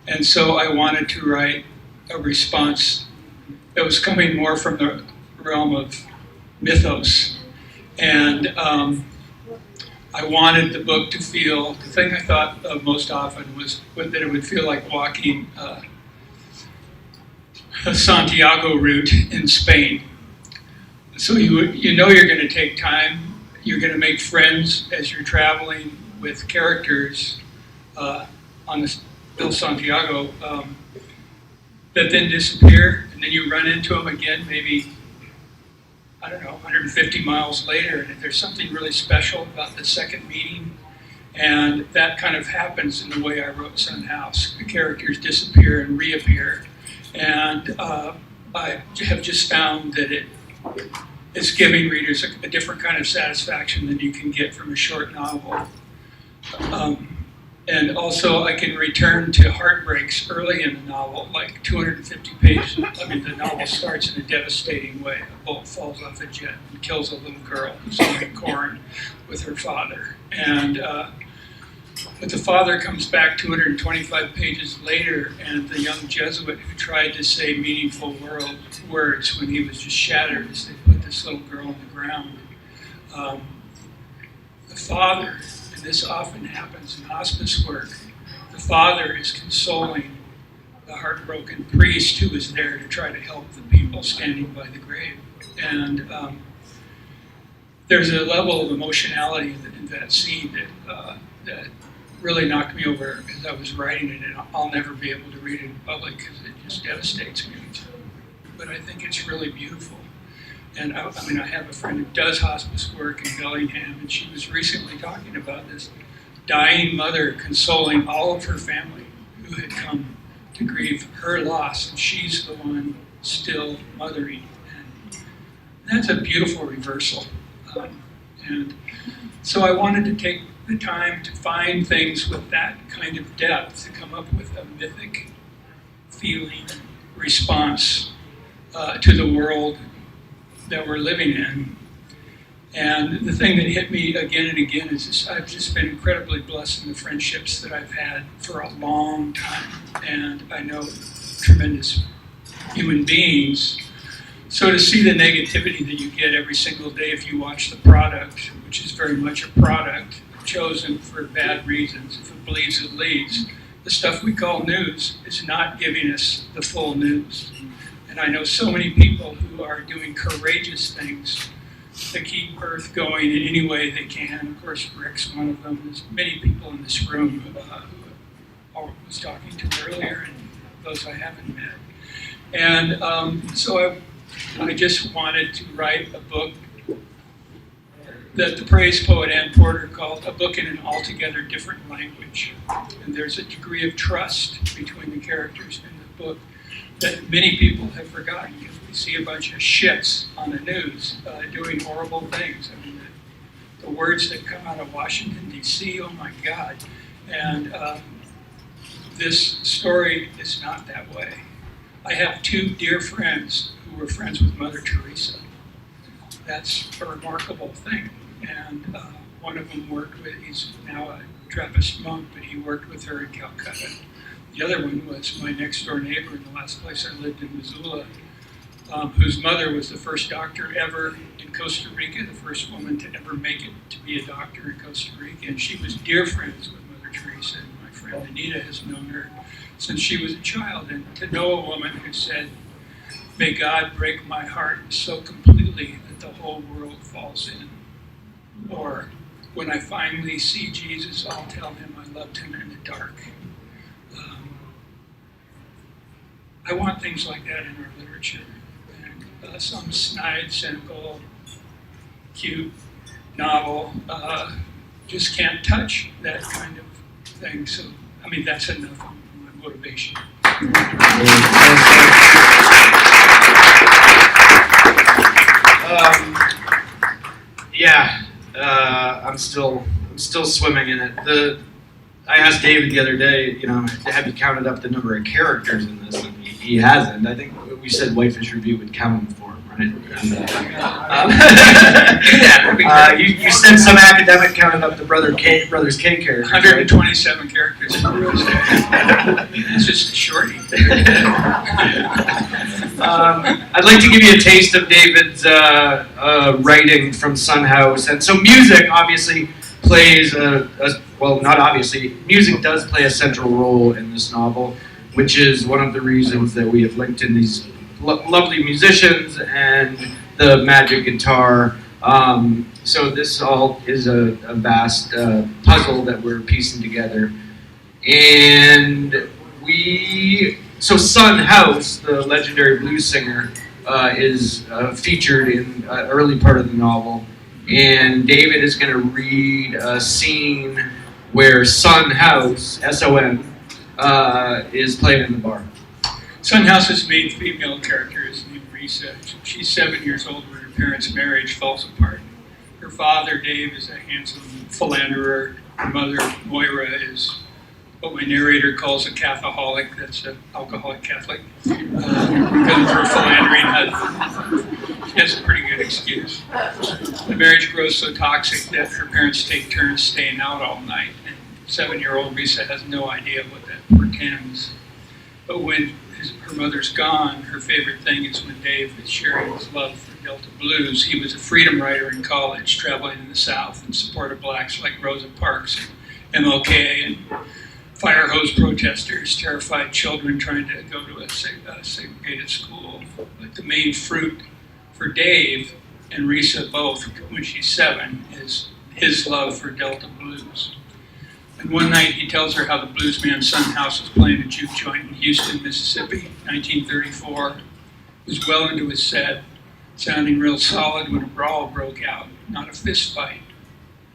And so I wanted to write a response that was coming more from the realm of mythos. And I wanted the book to feel, the thing I thought of most often was that it would feel like walking a Santiago route in Spain. So you know you're going to take time, you're going to make friends as you're traveling with characters on the El Santiago that then disappear, and then you run into them again maybe, I don't know, 150 miles later, and there's something really special about the second meeting, and that kind of happens in the way I wrote Sun House. The characters disappear and reappear, and I have just found that it's giving readers a different kind of satisfaction than you can get from a short novel. And also I can return to heartbreaks early in the novel, like 250 pages. I mean, the novel starts in a devastating way. A bolt falls off a jet and kills a little girl who's eating corn with her father. And but the father comes back 225 pages later, and the young Jesuit who tried to say meaningful words when he was just shattered as they put this little girl on the ground. The father, and this often happens in hospice work, the father is consoling the heartbroken priest who is there to try to help the people standing by the grave. And there's a level of emotionality in that scene that really knocked me over as I was writing it, and I'll never be able to read it in public because it just devastates me. But I think it's really beautiful. And I mean, I have a friend who does hospice work in Bellingham, and she was recently talking about this dying mother consoling all of her family who had come to grieve her loss, and she's the one still mothering. And that's a beautiful reversal. And so I wanted to take the time to find things with that kind of depth, to come up with a mythic feeling response to the world that we're living in. And the thing that hit me again and again is this: I've just been incredibly blessed in the friendships that I've had for a long time. And I know tremendous human beings. So to see the negativity that you get every single day if you watch the product, which is very much a product chosen for bad reasons, if it bleeds, it leads. The stuff we call news is not giving us the full news. And I know so many people who are doing courageous things to keep Earth going in any way they can. Of course, Rick's one of them. There's many people in this room who I was talking to earlier, and those I haven't met. And so I just wanted to write a book that the praise poet Ann Porter called A Book in an Altogether Different Language. And there's a degree of trust between the characters in the book that many people have forgotten, because we see a bunch of shits on the news doing horrible things. I mean, the words that come out of Washington, D.C., oh my God. And this story is not that way. I have two dear friends who were friends with Mother Teresa. That's a remarkable thing. And one of them worked with, he's now a Trappist monk, but he worked with her in Calcutta. The other one was my next door neighbor in the last place I lived in Missoula, whose mother was the first doctor ever in Costa Rica, the first woman to ever make it to be a doctor in Costa Rica. And she was dear friends with Mother Teresa, and my friend Anita has known her since she was a child. And to know a woman who said, "May God break my heart so completely that the whole world falls in," or "When I finally see Jesus, I'll tell him I loved him in the dark." I want things like that in our literature. And some snide, cynical, cute novel just can't touch that kind of thing. So, I mean, that's enough of my motivation. I'm still swimming in it. I asked David the other day, have you counted up the number of characters in this? And he hasn't. I think we said Whitefish Review would count them for him, right? And, you said some academic counted up the Brothers K characters. 127 characters. It's just a shorty. I'd like to give you a taste of David's writing from Son House. And so music obviously plays music does play a central role in this novel, which is one of the reasons that we have linked in these lovely musicians and the magic guitar. So this all is a vast puzzle that we're piecing together. And so Son House, the legendary blues singer, is featured in an early part of the novel. And David is going to read a scene where Son House, S-O-N, is played in the bar. Son House's main female character is named Risa. She's 7 years old when her parents' marriage falls apart. Her father, Dave, is a handsome philanderer. Her mother, Moira, is what my narrator calls a Catholic. That's an alcoholic Catholic. Because of her philandering husband. She has a pretty good excuse. The marriage grows so toxic that her parents take turns staying out all night. And 7-year-old Risa has no idea what that portends. But when her mother's gone, her favorite thing is when Dave is sharing his love for Delta blues. He was a freedom writer in college, traveling in the South in support of blacks like Rosa Parks and MLK and fire hose protesters, terrified children trying to go to a segregated school. But the main fruit for Dave and Risa both, when she's 7, is his love for Delta blues. And one night he tells her how the bluesman Son House was playing a juke joint in Houston, Mississippi, 1934. It was well into his set, sounding real solid when a brawl broke out. Not a fist fight,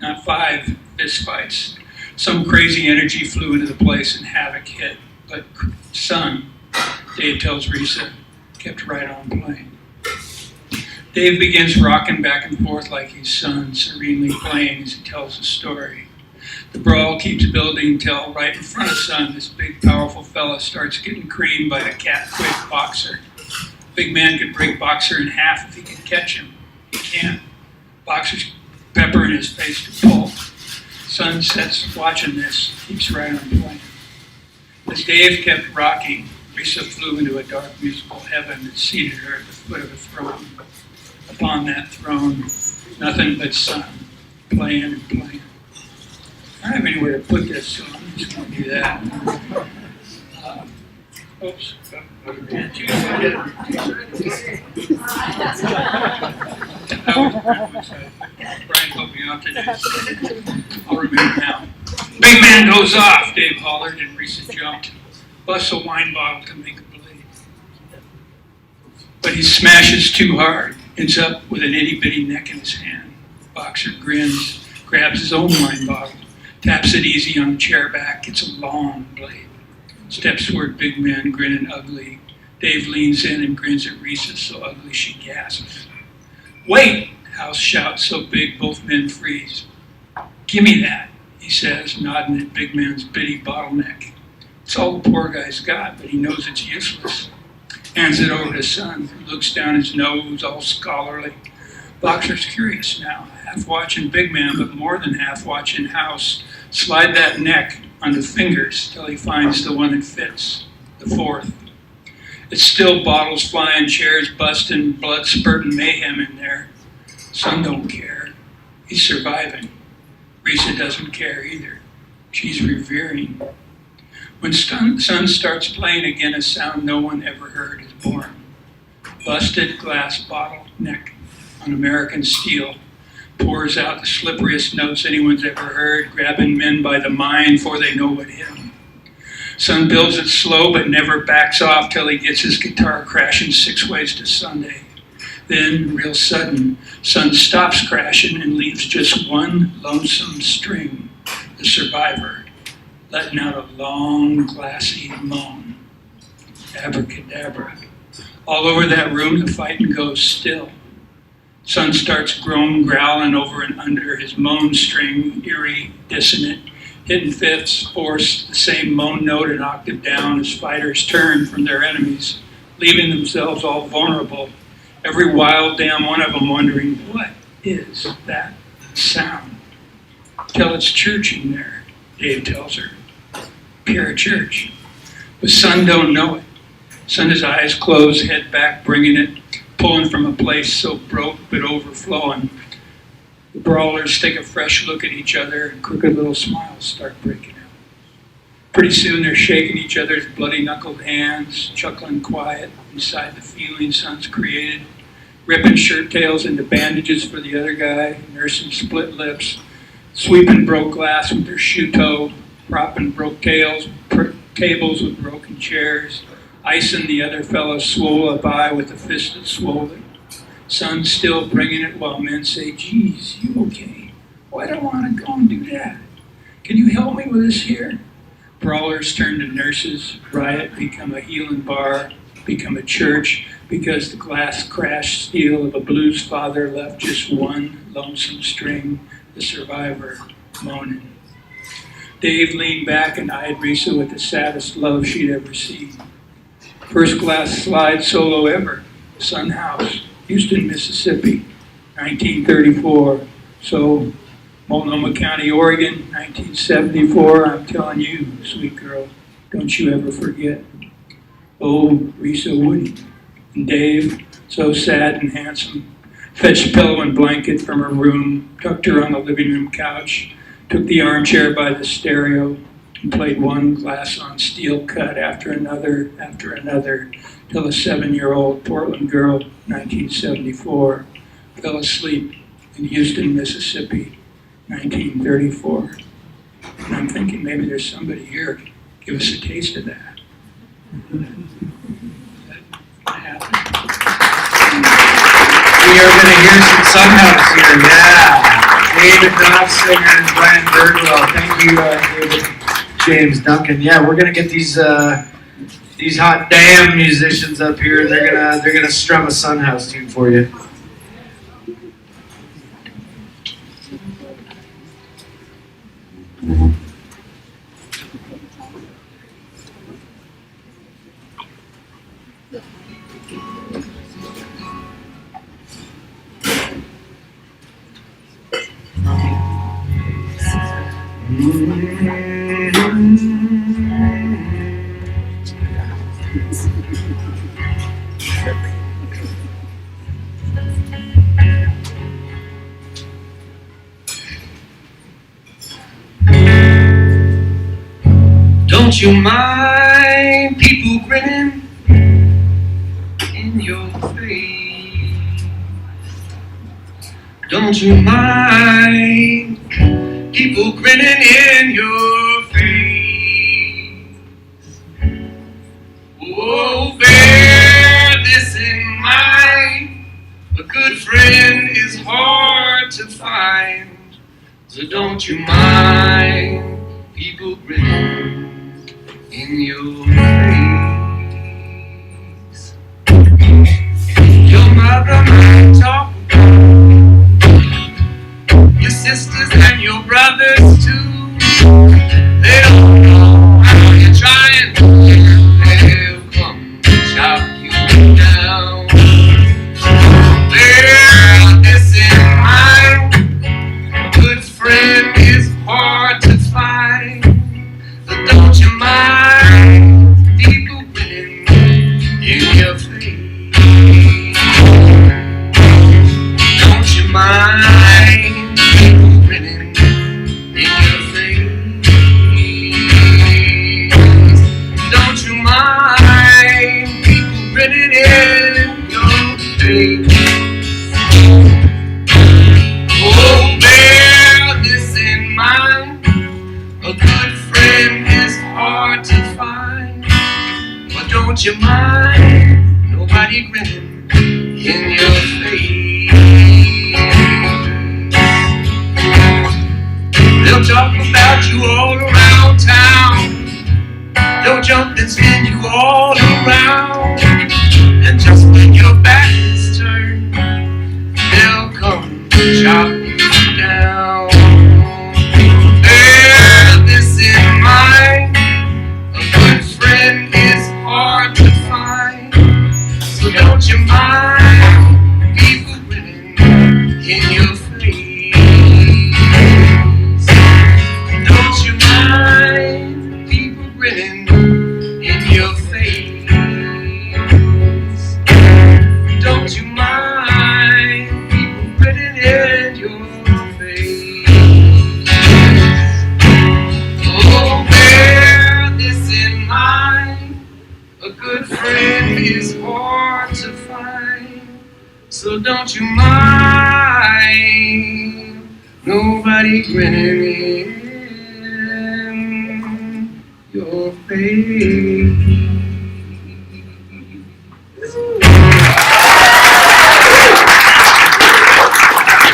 not 5 fist fights. Some crazy energy flew into the place and havoc hit. But Son, Dave tells Risa, kept right on playing. Dave begins rocking back and forth like his son, serenely playing as he tells the story. The brawl keeps building until right in front of Son, this big, powerful fella starts getting creamed by a cat-quick boxer. Big man could break Boxer in half if he could catch him. He can't. Boxer's peppering his face to pull. Son sits watching this, keeps right on playing. As Dave kept rocking, Risa flew into a dark musical heaven that seated her at the foot of a throne. Upon that throne, nothing but Son, playing and playing. I don't have anywhere to put this, so I'm just going to do that. Oops. Brian helped me out today, so I'll remember now. Big man goes off, Dave hollered, and Risa jumped. Busts a wine bottle to make a bleed. But he smashes too hard, ends up with an itty-bitty neck in his hand. Boxer grins, grabs his own wine bottle, taps it easy on the chair back. It's a long blade. Steps toward big man, grinning ugly. Dave leans in and grins at Risa so ugly she gasps. Wait! House shouts so big both men freeze. Gimme that, he says, nodding at big man's bitty bottleneck. It's all the poor guy's got, but he knows it's useless. Hands it over to Son, who looks down his nose, all scholarly. Boxer's curious now, half watching big man, but more than half watching House slide that neck onto fingers till he finds the one that fits, the fourth. It's still bottles flying, chairs busting, blood spurting mayhem in there. Son don't care. He's surviving. Risa doesn't care either. She's revering. When Son starts playing again, a sound no one ever heard is born. Busted glass bottle neck on American steel pours out the slipperiest notes anyone's ever heard, grabbing men by the mind before they know what hit them. Son builds it slow but never backs off till he gets his guitar crashing 6 ways to Sunday. Then, real sudden, Son stops crashing and leaves just one lonesome string, the survivor, letting out a long, glassy moan. Abracadabra. All over that room, the fighting goes still. Son starts growling over and under his moan string, eerie, dissonant, hitting fifths, fourths, the same moan note an octave down as fighters turn from their enemies, leaving themselves all vulnerable, every wild damn one of them wondering, what is that sound? Tell it's church in there, Dave tells her. Church. But Son don't know it. Son, his eyes closed, head back, bringing it, pulling from a place so broke but overflowing. The brawlers take a fresh look at each other and crooked little smiles start breaking out. Pretty soon they're shaking each other's bloody-knuckled hands, chuckling quiet inside the feeling Son's created, ripping shirt tails into bandages for the other guy, nursing split lips, sweeping broke glass with their shoe toe, propping broke tables with broken chairs, icing the other fellow's swole up eye with the fist that swole it. Son still bringing it while men say, geez, you okay? Oh, I don't want to go and do that. Can you help me with this here? Brawlers turn to nurses, riot, become a healing bar, become a church, because the glass crashed steel of a blues father left just one lonesome string, the survivor, moaning. Dave leaned back and eyed Risa with the saddest love she'd ever seen. First glass slide solo ever, Son House, Houston, Mississippi, 1934. So, Multnomah County, Oregon, 1974. I'm telling you, sweet girl, don't you ever forget. Oh, Risa wouldn't. And Dave, so sad and handsome, fetched a pillow and blanket from her room, tucked her on the living room couch, took the armchair by the stereo, and played one glass on steel cut after another, till a 7-year-old Portland girl, 1974, fell asleep in Houston, Mississippi, 1934. And I'm thinking maybe there's somebody here to give us a taste of that. We are going to hear some Sunhouse here, yeah. David Knopfsinger and Brian Birdwell. Thank you, David, James, Duncan. Yeah, we're going to get these hot damn musicians up here. They're gonna strum a Sunhouse tune for you. Don't you mind people grinning in your face? Don't you mind people grinning in your face? Oh, bear this in mind. A good friend is hard to find. So don't you mind people grinning in your face? Your mother might talk about your sisters and your brothers too. They don't know how you're trying. They'll come chop you down. Bear this in mind. A good friend is hard to find. But don't you mind people grinning in your face? Don't you mind people grinning in your face? Don't you mind people grinning in your face? Oh, bear this in mind. A good friend is hard to find. But don't you mind nobody grinning in your face? They'll talk about you all around town. They'll jump and spin you all around. And just when your back is turned, they'll come chop you down. Bear this in mind. A good friend is hard to find. So don't you mind people grinning in your face? Don't you mind people grinning in your face? Don't you mind people grinning in your face? Oh, bear this in mind. A good friend is hard to find. So don't you mind nobody grinning in your face.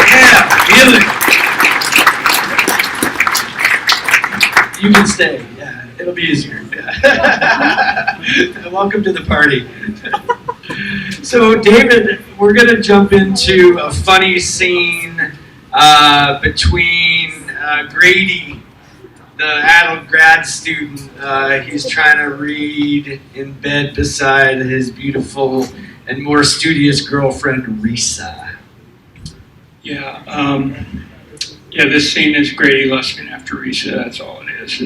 Yeah, feel it. You can stay. Yeah, it'll be easier. Yeah. Welcome to the party. So, David, we're going to jump into a funny scene between Grady, the adult grad student. He's trying to read in bed beside his beautiful and more studious girlfriend, Risa. Yeah, this scene is Grady lusting after Risa, that's all it is.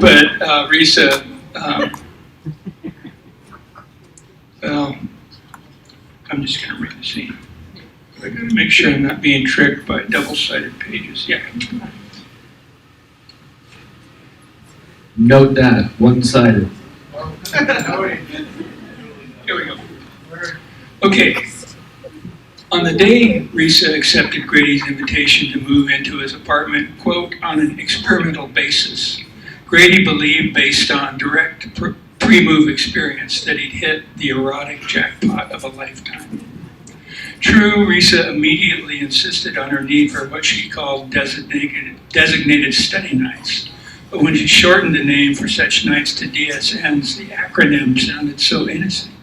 But Risa, well, I'm just going to read the scene. I got to make sure I'm not being tricked by double-sided pages. Yeah. Note that, one-sided. Here we go. Okay. On the day Risa accepted Grady's invitation to move into his apartment, quote, on an experimental basis, Grady believed, based on direct pre-move experience, that he'd hit the erotic jackpot of a lifetime. True, Risa immediately insisted on her need for what she called designated study nights. But when she shortened the name for such nights to DSNs, the acronym sounded so innocent.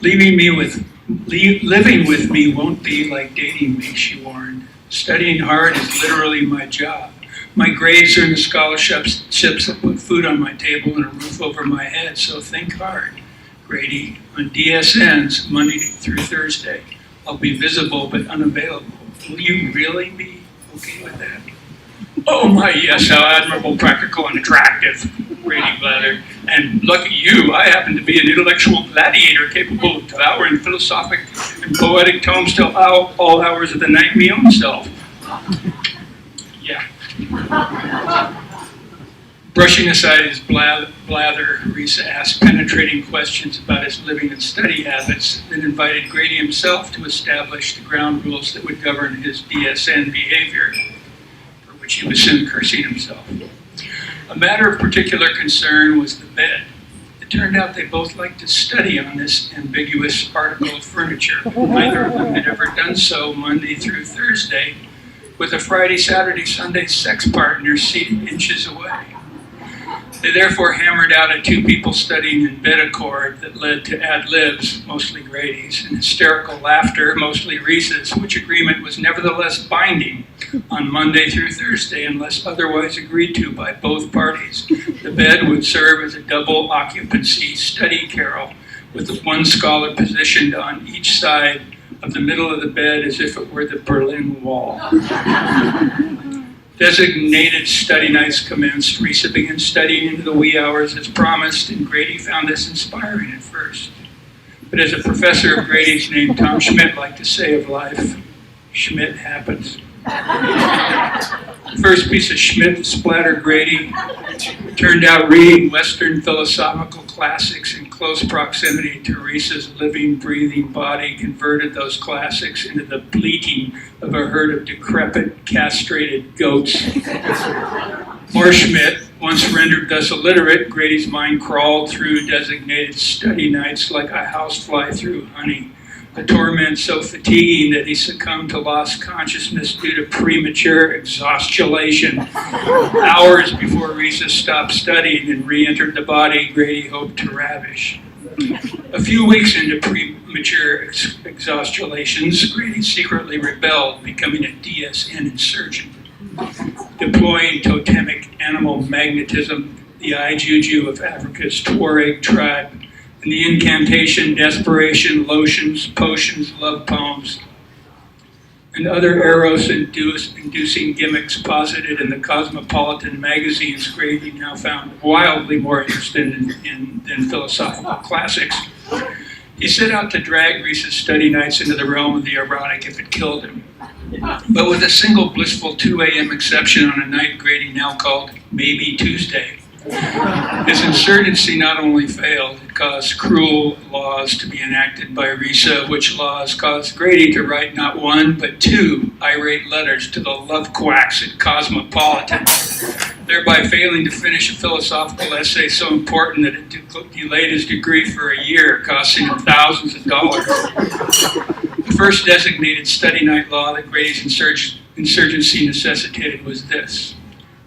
Living with me won't be like dating me, she warned. Studying hard is literally my job. My grades earn the scholarships that put food on my table and a roof over my head, so think hard. Grady, on DSNs, Monday through Thursday, I'll be visible but unavailable. Will you really be okay with that? Oh my, yes, how admirable, practical, and attractive, Grady blather. And lucky you, I happen to be an intellectual gladiator capable of devouring philosophic and poetic tomes till all hours of the night me own self. Yeah. Brushing aside his blather, Risa asked penetrating questions about his living and study habits, then invited Grady himself to establish the ground rules that would govern his DSN behavior, for which he was soon cursing himself. A matter of particular concern was the bed. It turned out they both liked to study on this ambiguous article of furniture. Neither of them had ever done so Monday through Thursday, with a Friday, Saturday, Sunday sex partner seated inches away. They therefore hammered out a two-people studying in bed accord that led to ad-libs, mostly Grady's, and hysterical laughter, mostly Risa's, which agreement was nevertheless binding on Monday through Thursday unless otherwise agreed to by both parties. The bed would serve as a double occupancy study carrel, with one scholar positioned on each side of the middle of the bed as if it were the Berlin Wall. Designated study nights commenced. Risa began studying into the wee hours as promised, and Grady found this inspiring at first. But as a professor of Grady's named Tom Schmidt liked to say of life, Schmidt happens. The first piece of Schmidt that splattered Grady turned out reading Western philosophical classics in close proximity to Risa's living, breathing body converted those classics into the bleating of a herd of decrepit, castrated goats. More Schmidt, once rendered thus illiterate, Grady's mind crawled through designated study nights like a housefly through honey, a torment so fatiguing that he succumbed to lost consciousness due to premature exhaustulation. Hours before Risa stopped studying and re-entered the body Grady hoped to ravish. A few weeks into premature exhaustulations, Grady secretly rebelled, becoming a DSN insurgent. Deploying totemic animal magnetism, the eye juju of Africa's Tuareg tribe, and the incantation, desperation, lotions, potions, love poems, and other eros-inducing gimmicks posited in the cosmopolitan magazines Grady now found wildly more interested than philosophical classics. He set out to drag Risa's study nights into the realm of the erotic if it killed him. But with a single blissful 2 a.m. exception on a night Grady now called Maybe Tuesday. His insurgency not only failed, it caused cruel laws to be enacted by Risa, which laws caused Grady to write not one, but 2 irate letters to the love quacks at Cosmopolitan, thereby failing to finish a philosophical essay so important that it delayed his degree for a year, costing him thousands of dollars. The first designated study night law that Grady's insurgency necessitated was this: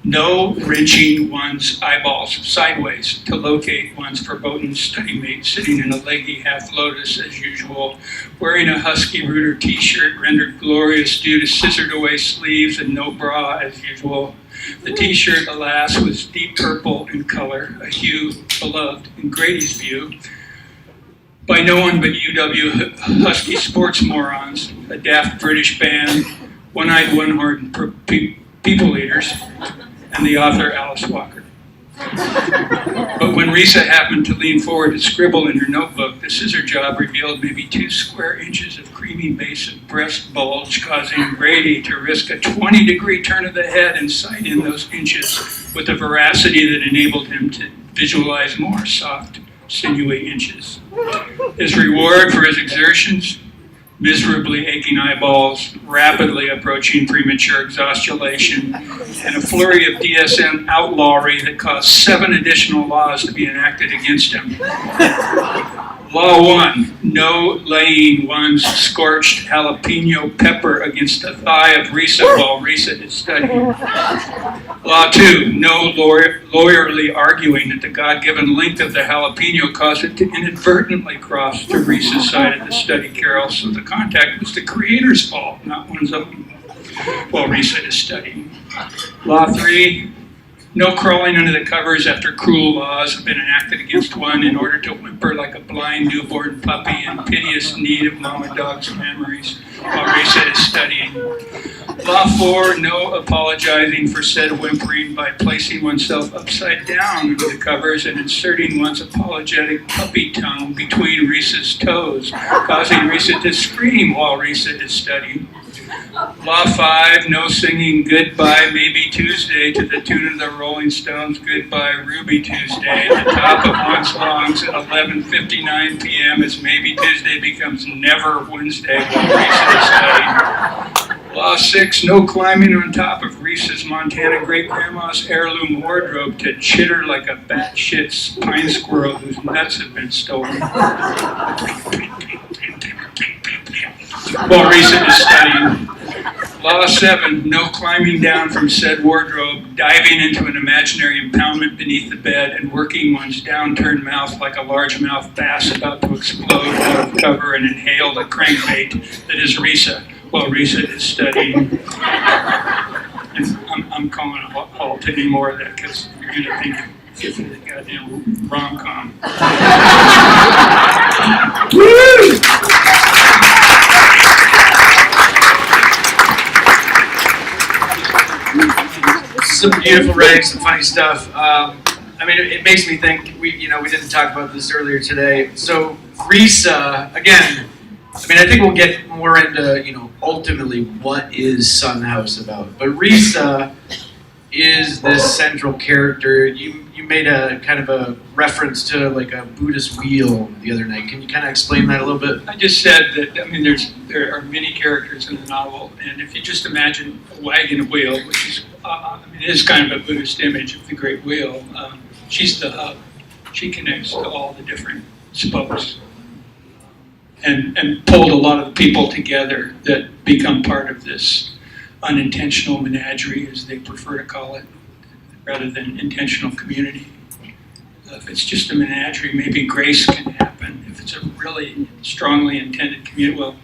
no wrenching one's eyeballs sideways to locate one's verboten study mate sitting in a leggy half lotus as usual, wearing a Husky Rooter t-shirt rendered glorious due to scissored away sleeves and no bra as usual. The t-shirt, alas, was deep purple in color, a hue beloved in Grady's view by no one but UW Husky sports morons, a daft British band, one-eyed, one-horned people eaters, and the author Alice Walker. But when Risa happened to lean forward to scribble in her notebook, the scissor job revealed maybe 2 square inches of creamy base of breast bulge, causing Grady to risk a 20-degree turn of the head and sight in those inches with a veracity that enabled him to visualize more soft, sinewy inches. His reward for his exertions: miserably aching eyeballs, rapidly approaching premature exhaustulation, and a flurry of DSM outlawry that caused 7 additional laws to be enacted against him. Law 1, no laying one's scorched jalapeno pepper against the thigh of Risa while Risa is studying. Law 2, no lawyerly arguing that the God-given length of the jalapeno caused it to inadvertently cross to Risa's side of the study carrel, so the contact was the creator's fault, not one's own, while Risa is studying. Law 3, no crawling under the covers after cruel laws have been enacted against one in order to whimper like a blind newborn puppy in piteous need of mama dog's memories while Risa is studying. Law 4, no apologizing for said whimpering by placing oneself upside down under the covers and inserting one's apologetic puppy tongue between Risa's toes, causing Risa to scream while Risa is studying. Law 5, no singing Goodbye Maybe Tuesday to the tune of the Rolling Stones' Goodbye Ruby Tuesday at the top of one's lungs at 11:59 p.m. as Maybe Tuesday becomes Never Wednesday while Risa is studying. Law 6, no climbing on top of Risa's Montana great-grandma's heirloom wardrobe to chitter like a batshit pine squirrel whose nuts have been stolen. While Risa is studying. Law 7, no climbing down from said wardrobe, diving into an imaginary impoundment beneath the bed, and working one's downturned mouth like a largemouth bass about to explode out of cover and inhale the crankbait that is Risa while Risa is studying. And I'm calling a halt to any more of that because you're going to think it's a goddamn rom-com. Some beautiful writing, some funny stuff. I mean, it makes me think. We didn't talk about this earlier today. So Risa, again. I mean, I think we'll get more into ultimately what is Son House about. But Risa is this central character. You made a kind of a reference to like a Buddhist wheel the other night. Can you kind of explain that a little bit? I just said that, I mean, there are many characters in the novel, and if you just imagine a wagon wheel, which is, it is kind of a Buddhist image of the great wheel, she's the hub. She connects to all the different spokes and pulled a lot of people together that become part of this unintentional menagerie, as they prefer to call it, rather than intentional community. If it's just a menagerie, maybe grace can happen. If it's a really strongly intended community, well,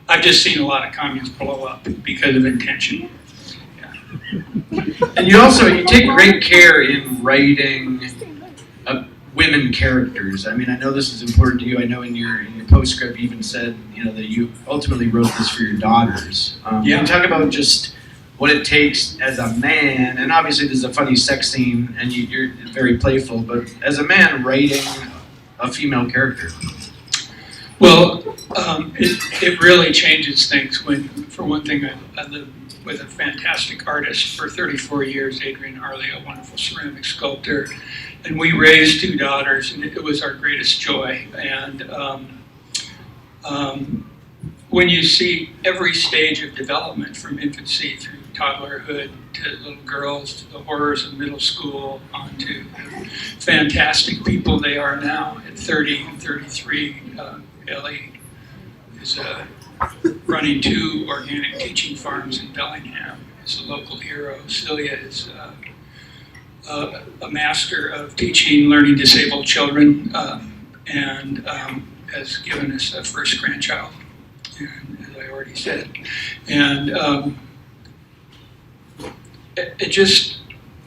I've just seen a lot of communes blow up because of intention. Yeah. And you take great care in writing women characters. I mean, I know this is important to you. I know in your postscript you even said that you ultimately wrote this for your daughters. Can you talk about just what it takes as a man, and obviously there's a funny sex scene and you're very playful, but as a man writing a female character? Well, it really changes things when, for one thing, I lived with a fantastic artist for 34 years, Adrian Arley, a wonderful ceramic sculptor, and we raised 2 daughters, and it was our greatest joy. And when you see every stage of development from infancy through toddlerhood to little girls to the horrors of middle school onto the fantastic people they are now at 30 and 33. Ellie is running 2 organic teaching farms in Bellingham. Is a local hero. Celia is a master of teaching learning disabled children and has given us a first grandchild, and, as I already said. And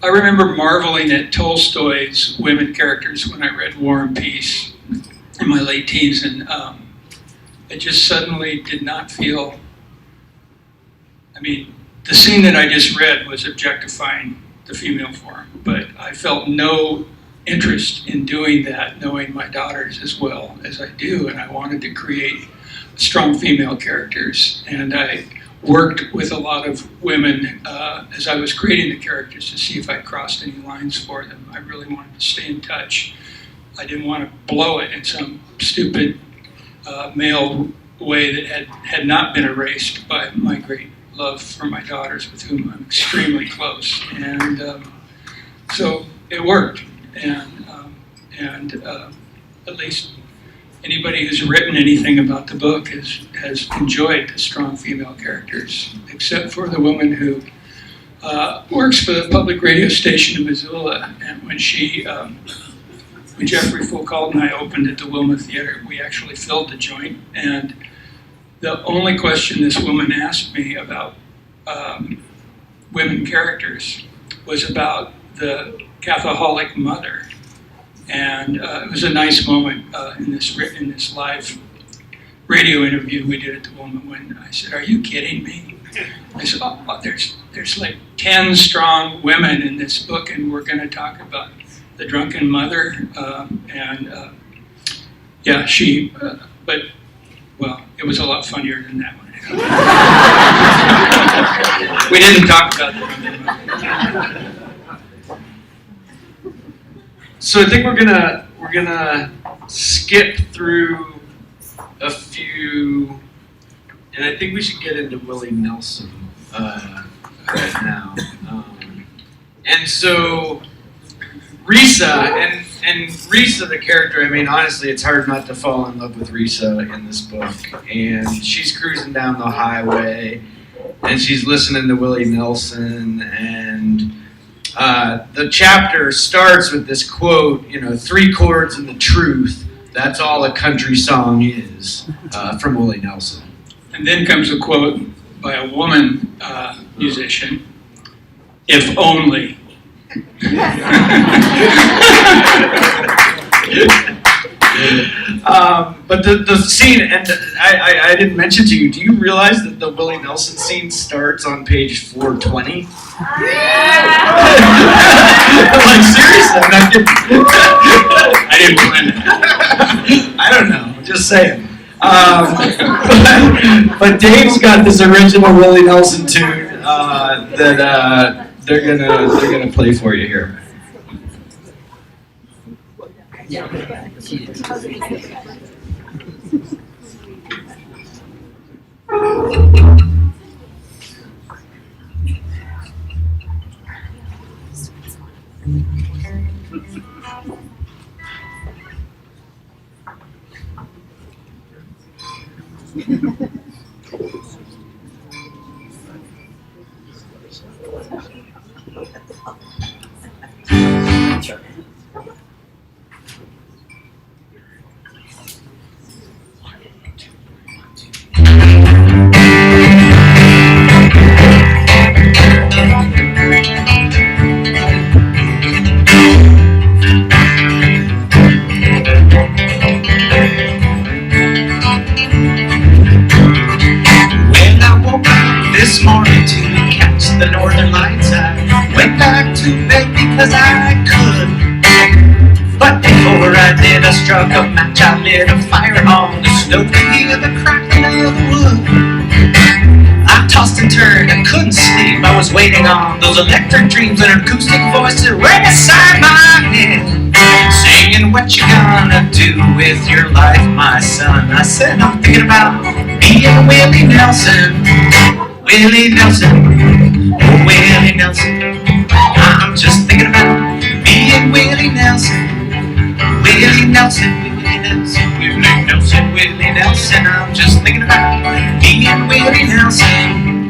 I remember marveling at Tolstoy's women characters when I read War and Peace in my late teens, and it just suddenly did not feel, I mean, the scene that I just read was objectifying the female form, but I felt no interest in doing that, knowing my daughters as well as I do, and I wanted to create strong female characters, and I worked with a lot of women as I was creating the characters to see if I crossed any lines for them. I really wanted to stay in touch. I didn't want to blow it in some stupid male way that had not been erased by my great love for my daughters, with whom I'm extremely close. And so it worked. And at least anybody who's written anything about the book has enjoyed the strong female characters, except for the woman who works for the public radio station in Missoula. And when Jeffrey Foucault and I opened at the Wilma Theater, we actually filled the joint. And the only question this woman asked me about women characters was about the Catholic mother. And it was a nice moment in this live radio interview we did at the moment when I said, "Are you kidding me?" I said, "Oh, there's like 10 strong women in this book, and we're going to talk about the drunken mother." Yeah, she. But well, it was a lot funnier than that one. We didn't talk about the drunken mother. So I think we're gonna skip through a few, and I think we should get into Willie Nelson right now. And so Risa and Risa, the character. I mean, honestly, it's hard not to fall in love with Risa in this book. And she's cruising down the highway, and she's listening to Willie Nelson, and the chapter starts with this quote, 3 chords and the truth, that's all a country song is, from Willie Nelson. And then comes a quote by a woman musician, "If only." But the scene, and I didn't mention to you, do you realize that the Willie Nelson scene starts on page 420? Like, seriously, I'm not kidding. I didn't plan that. I don't know, just saying. But Dave's got this original Willie Nelson tune that they're gonna play for you here. This morning to catch the northern lights, I went back to bed because I could. But before I did, I struck a match, I lit a fire on the snow to hear the crackling of the wood. I tossed and turned, I couldn't sleep, I was waiting on those electric dreams and an acoustic voice that rang beside my head, singing, "What you gonna do with your life, my son?" I said, "I'm thinking about being Willie Nelson. Willie Nelson, oh Willie Nelson, I'm just thinking about being Willie Nelson. Willie Nelson, Willie Nelson, Willie Nelson, Willie Nelson, I'm just thinking about being Willie Nelson."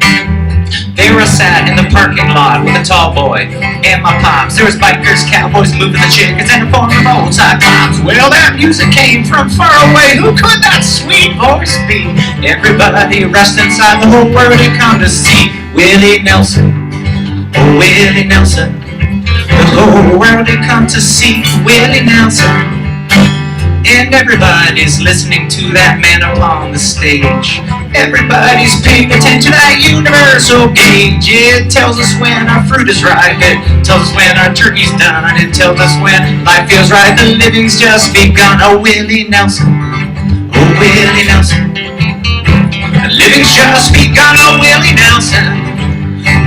There I sat in the parking lot with a tall boy and my pops. There was bikers, cowboys, moving the chickens, and a form of old cyclops. Well, that music came from far away. Who could that sweet voice be? Everybody rushed inside, the whole world had come to see Willie Nelson, oh Willie Nelson. The whole world had come to see Willie Nelson. And everybody's listening to that man upon the stage. Everybody's paying attention to that universal gauge. It tells us when our fruit is ripe. It tells us when our turkey's done. It tells us when life feels right. The living's just begun. Oh Willie Nelson, oh Willie Nelson. The living's just begun. Oh Willie Nelson,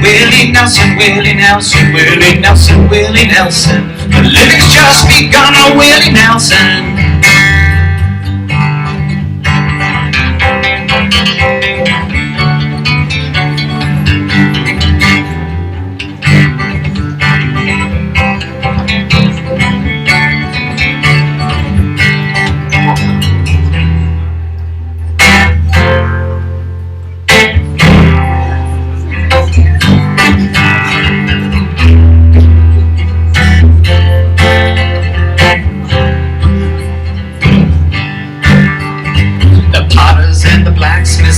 Willie Nelson, Willie Nelson, Willie Nelson, Willie Nelson. The living's just begun. Oh Willie Nelson.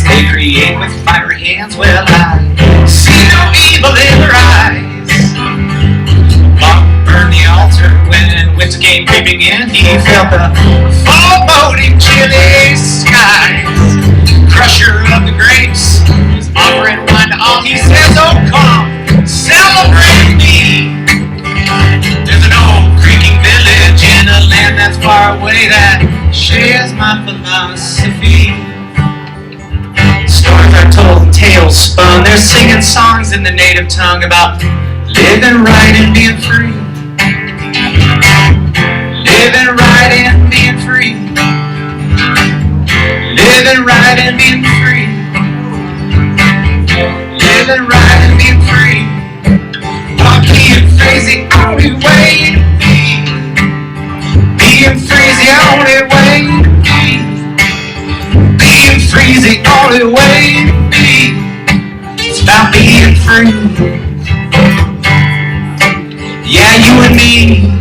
They create with fiery hands. Well, I see no evil in their streaming in. He felt the foreboding chilly skies. Crusher of the grapes is offering wine to all. He says, oh come, celebrate me. There's an old creaking village in a land that's far away that shares my philosophy. Stories are told and tales spun. They're singing songs in the native tongue about living right and being free. Living right and being free. Living right and being free. Living right and being free. While being free is the only way to be. Being free is the only way to be. Being free is the only way to be. It's about being free. Yeah, you and me.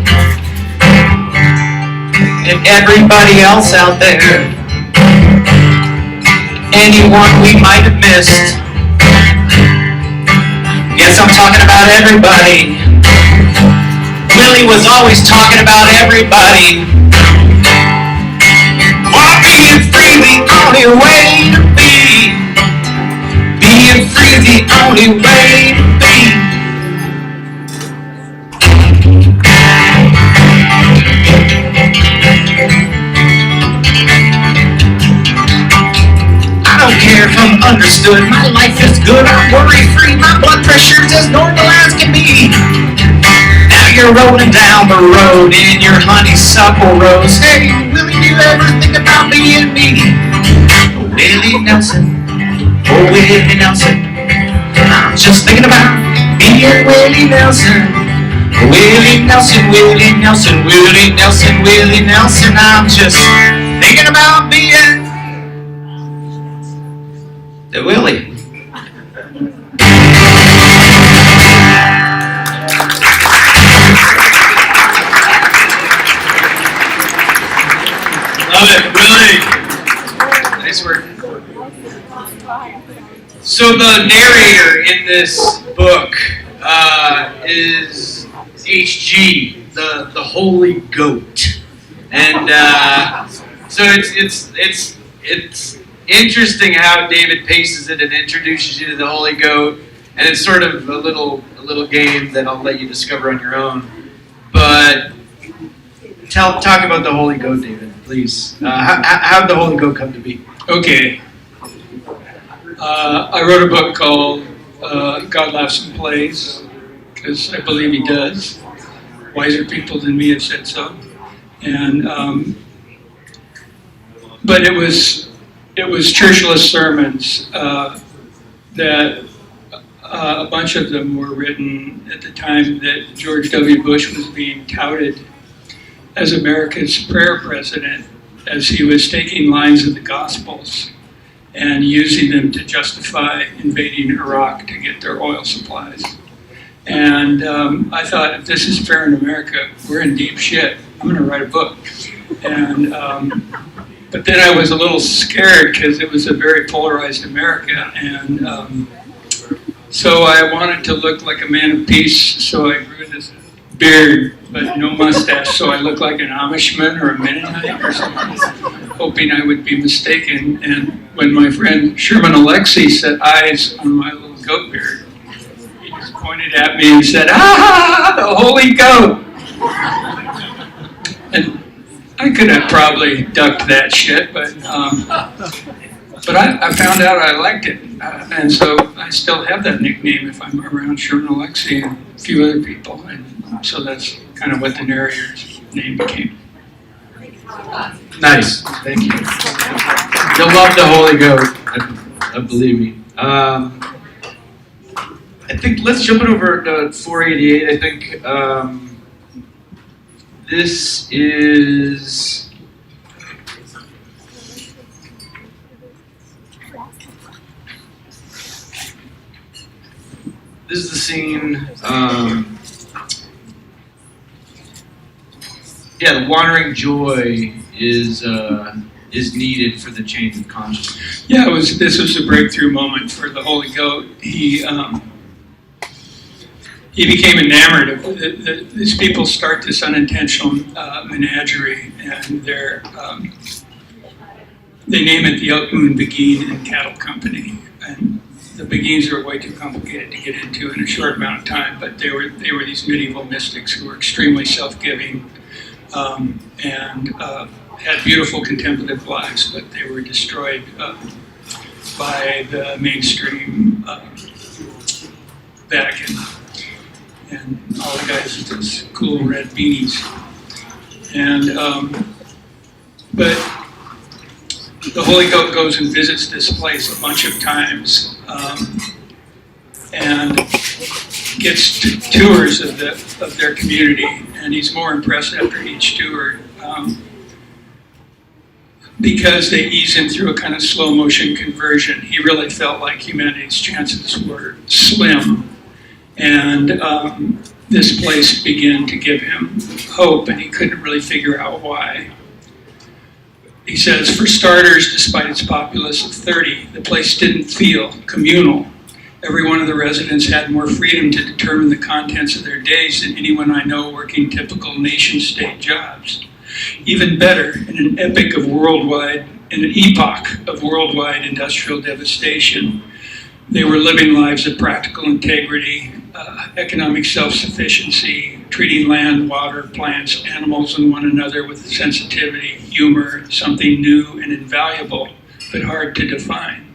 And everybody else out there. Anyone we might have missed. Yes, I'm talking about everybody. Willie was always talking about everybody. Why being free the only way to be? Being free the only way to be. I don't care if I'm understood. My life is good, I'm worry-free. My blood pressure's as normal as can be. Now you're rolling down the road in your honeysuckle rose. Hey, Willie, do you ever think about being me? Willie Nelson, oh Willie Nelson. I'm just thinking about being Willie Nelson. Willie Nelson, Willie Nelson, Willie Nelson, Willie Nelson. I'm just thinking about being the Willie. Love it, Willie. Nice work. So the narrator in this book is HG, the Holy Goat, and so it's interesting how David paces it and introduces you to the Holy Goat, and it's sort of a little game that I'll let you discover on your own. But talk about the Holy Goat, David, please. How did the Holy Goat come to be? Okay. I wrote a book called God Laughs and Plays, because I believe he does. Wiser people than me have said so. And but it was churchless sermons that a bunch of them were written at the time that George W. Bush was being touted as America's prayer president, as he was taking lines of the Gospels and using them to justify invading Iraq to get their oil supplies. And I thought, if this is fair in America, we're in deep shit. I'm going to write a book. And but then I was a little scared because it was a very polarized America, and so I wanted to look like a man of peace. So I grew this beard, but no mustache, so I looked like an Amishman or a Mennonite or something, hoping I would be mistaken. And when my friend Sherman Alexie set eyes on my little goat beard, he just pointed at me and said, "Ah, the Holy Goat!" And I could have probably ducked that shit, but I found out I liked it, and so I still have that nickname if I'm around Sherman Alexie and a few other people, and so that's kind of what the narrator's name became. Nice, thank you. You'll love the Holy Goat, believe me. I think let's jump it over to 488. I think this is. This is the scene. Yeah, the wandering joy is needed for the change of consciousness. Yeah, this was a breakthrough moment for the Holy Goat. He he became enamored of these people start this unintentional menagerie, and they name it the Elk Moon Beguine and Cattle Company. And the Beguines are way too complicated to get into in a short amount of time, but they were these medieval mystics who were extremely self-giving and had beautiful contemplative lives, but they were destroyed by the mainstream Vatican and all the guys with those cool red beanies. And but the Holy Goat goes and visits this place a bunch of times and gets tours of their community, and he's more impressed after each tour because they ease him through a kind of slow motion conversion. He really felt like humanity's chances were slim, and this place began to give him hope, and he couldn't really figure out why. He says, for starters, despite its populace of 30, the place didn't feel communal. Every one of the residents had more freedom to determine the contents of their days than anyone I know working typical nation-state jobs. Even better, in an epoch of worldwide industrial devastation, they were living lives of practical integrity, economic self-sufficiency, treating land, water, plants, animals, and one another with sensitivity, humor, something new and invaluable, but hard to define.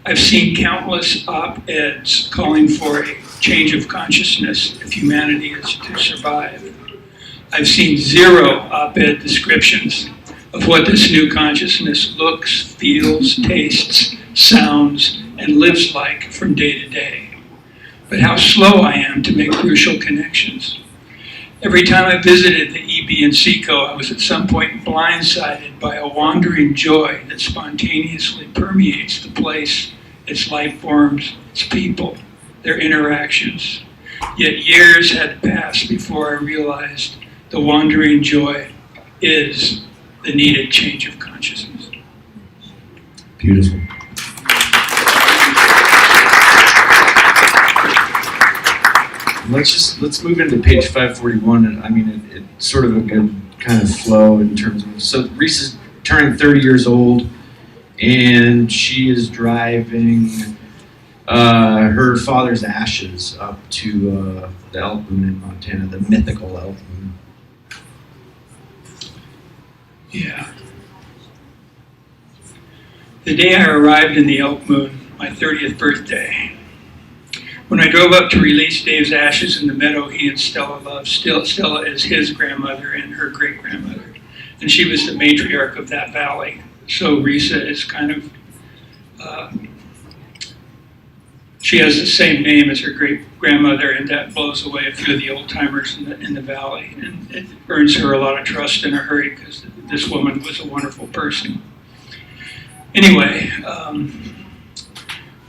I've seen countless op-eds calling for a change of consciousness if humanity is to survive. I've seen zero op-ed descriptions of what this new consciousness looks, feels, tastes, sounds, and lives like from day to day. But how slow I am to make crucial connections. Every time I visited the EB and Seco, I was at some point blindsided by a wandering joy that spontaneously permeates the place, its life forms, its people, their interactions. Yet years had passed before I realized the wandering joy is the needed change of consciousness. Beautiful. Let's move into page 541, and I mean it's sort of a good kind of flow in terms of, so Reese is turning 30 years old, and she is driving her father's ashes up to the Elk Moon in Montana, the mythical Elk Moon. Yeah. The day I arrived in the Elk Moon, my 30th birthday, when I drove up to release Dave's ashes in the meadow he and Stella loved, Stella is his grandmother and her great-grandmother, and she was the matriarch of that valley. So Risa is kind of, she has the same name as her great-grandmother, and that blows away a few of the old-timers in the valley, and it earns her a lot of trust in a hurry because this woman was a wonderful person. Anyway,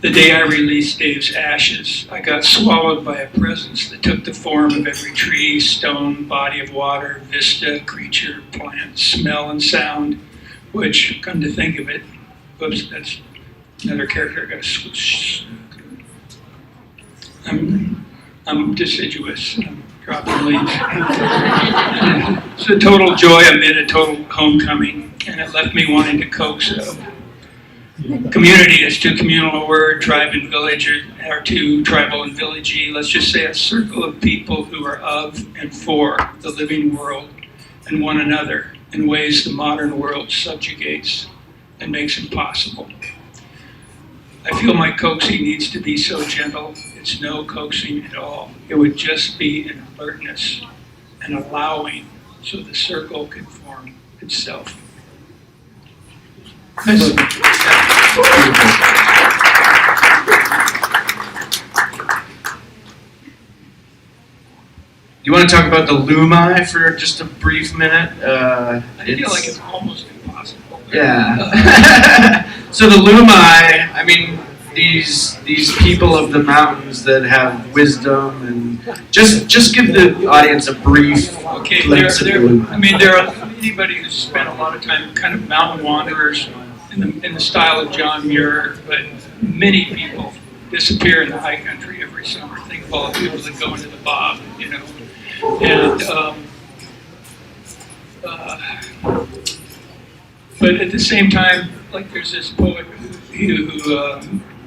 the day I released Dave's ashes, I got swallowed by a presence that took the form of every tree, stone, body of water, vista, creature, plant, smell, and sound, which, come to think of it, whoops, that's another character I got to switch. I'm deciduous, I'm dropping leaves. It's a total joy amid a total homecoming, and it left me wanting to coax it. Community is too communal a word, tribe and village are too tribal and villagey. Let's just say a circle of people who are of and for the living world and one another in ways the modern world subjugates and makes impossible. I feel my coaxing needs to be so gentle, it's no coaxing at all. It would just be an alertness, an allowing, so the circle can form itself. You want to talk about the Lumai for just a brief minute? I feel like it's almost impossible. Yeah. So the Lumai, I mean, these people of the mountains that have wisdom, and just give the audience a brief glimpse of the Lumai. I mean, there are anybody who's spent a lot of time kind of mountain wanderers in the style of John Muir, but many people disappear in the high country every every summer. Think of all the people that go into the Bob, you know. And but at the same time, like there's this poet who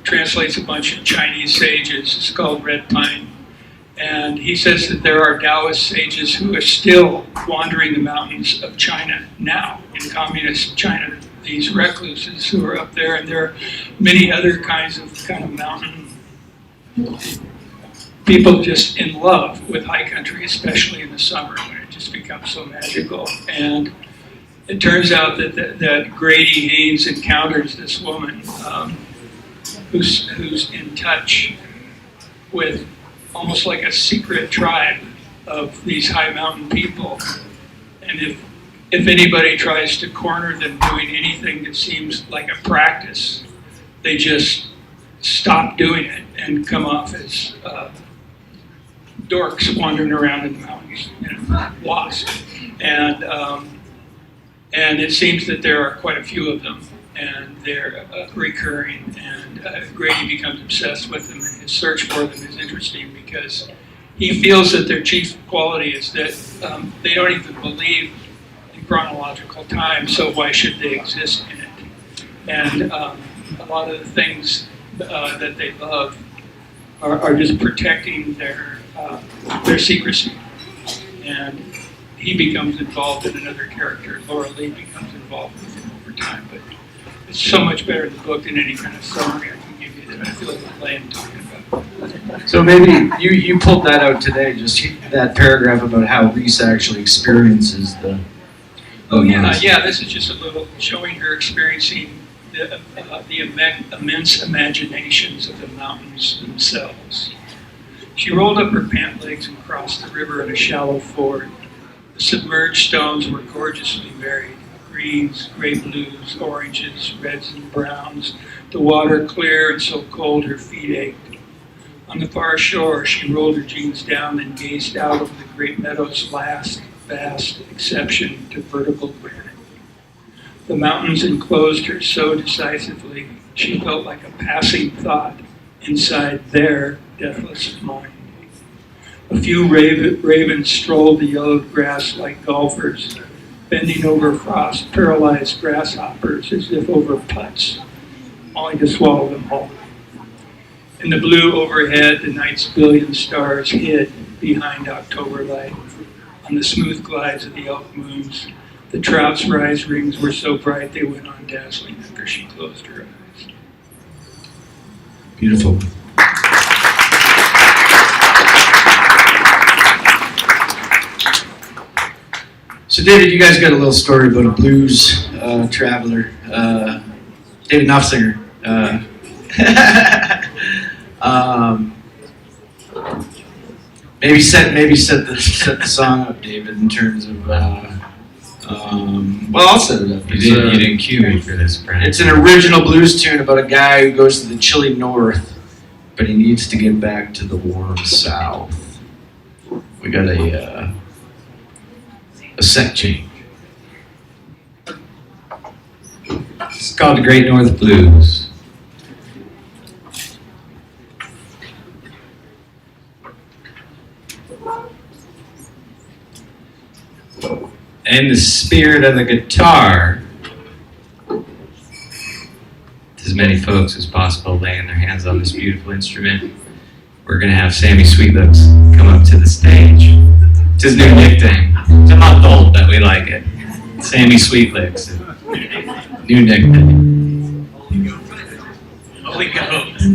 translates a bunch of Chinese sages. It's called Red Pine. And he says that there are Taoist sages who are still wandering the mountains of China now, in communist China. These recluses who are up there, and there are many other kinds of mountain people just in love with high country, especially in the summer when it just becomes so magical. And it turns out that Grady Haynes encounters this woman who's in touch with almost like a secret tribe of these high mountain people. And if anybody tries to corner them doing anything that seems like a practice, they just stop doing it and come off as dorks wandering around in the mountains, you know, lost. And it seems that there are quite a few of them, and they're recurring, and Grady becomes obsessed with them, and his search for them is interesting because he feels that their chief quality is that they don't even believe in chronological time, so why should they exist in it? And a lot of the things that they love are just protecting their secrecy. And he becomes involved in another character. Laura Lee becomes involved with him over time. But it's so much better in the book than any kind of summary I can give you that I feel like I am talking about. So maybe you pulled that out today, just that paragraph about how Reese actually experiences the... Oh yeah, this is just a little showing her experiencing the immense imaginations of the mountains themselves. She rolled up her pant legs and crossed the river in a shallow ford. The submerged stones were gorgeously varied. Greens, gray blues, oranges, reds and browns. The water clear and so cold her feet ached. On the far shore, she rolled her jeans down and gazed out over the great meadow's last vast exception to vertical granite. The mountains enclosed her so decisively, she felt like a passing thought inside their deathless mind. A few ravens strolled the yellowed grass like golfers, bending over frost-paralyzed grasshoppers as if over putts, only to swallow them whole. In the blue overhead, the night's billion stars hid behind October light. On the smooth glides of the elk moons, the trout's rise rings were so bright they went on dazzling after she closed her eyes. Beautiful. So David, you guys got a little story about a blues traveler, David Knopfsinger. Maybe set the song up, David, in terms of. Well, I'll set it up. You didn't cue me for this, Brad. It's an original blues tune about a guy who goes to the chilly north, but he needs to get back to the warm south. We got a set change. It's called the Great North Blues. In the spirit of the guitar, as many folks as possible laying their hands on this beautiful instrument, we're going to have Sammy Sweetlips come up to the stage. It's his new nickname. It's a month old, but we like it. Sammy Sweetlips. New nickname. Holy Ghost.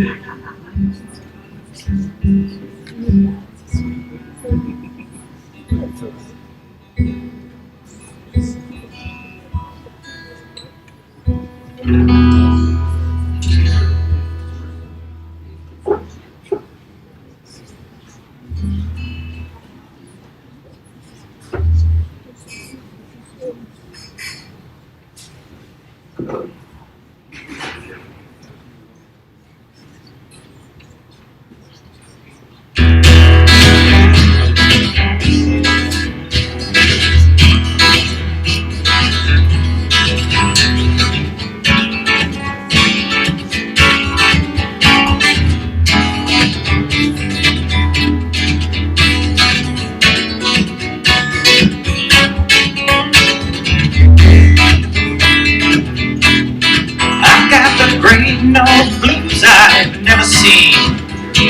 north blues. I've never seen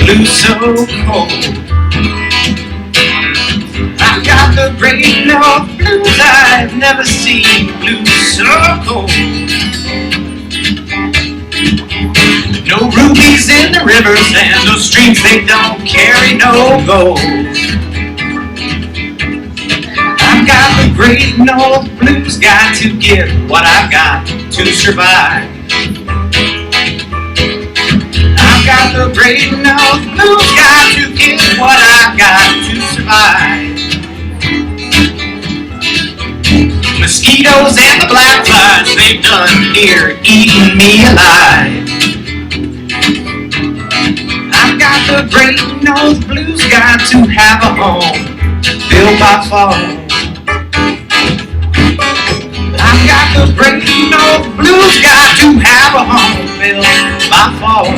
blues so cold. I've got the great north blues. I've never seen blues so cold. No rubies in the rivers and those streams, they don't carry no gold. I've got the great north blues, got to give what I've got to survive. I've got the great north blues, got to give what I've got to survive. Mosquitoes and the black flies, they've done near eaten me alive. I've got the great north blues, got to have a home built by fall. I've got the great north blues, got to have a home built by fall.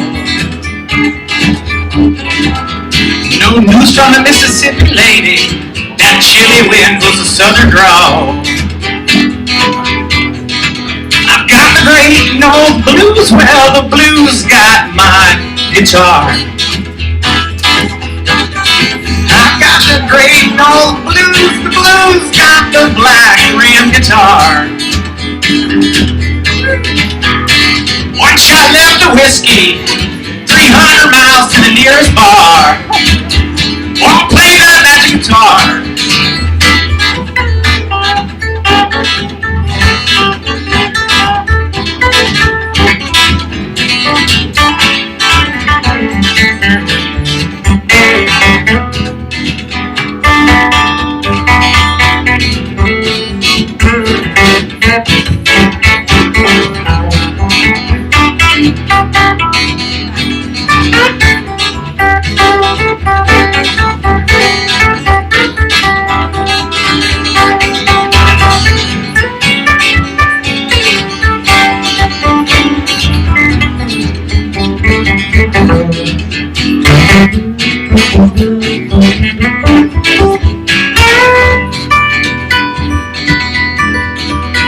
No news from the Mississippi lady, that chilly wind was a southern drawl. I've got the great north blues, well the blues got my guitar. I've got the great north blues, the blues got the black rim guitar. One shot left of whiskey, 300 miles to the nearest bar. Won't play that magic guitar.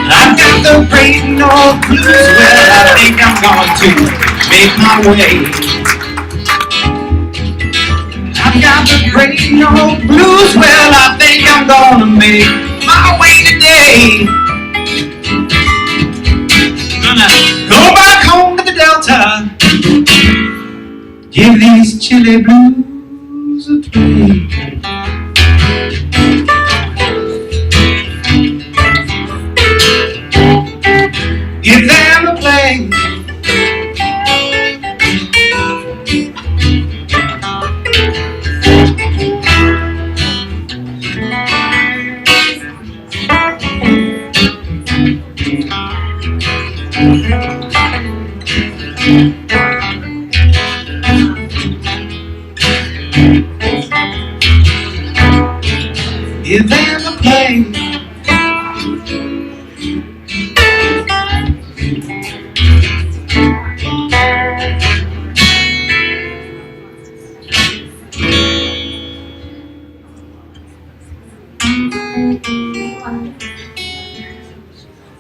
I've got the great north blues, well I think I'm going to make my way. I've got the great north blues, well I think I'm gonna make my way today. Gonna go back home to the Delta, give these chilly blues a try. Give them a play. Give them a play.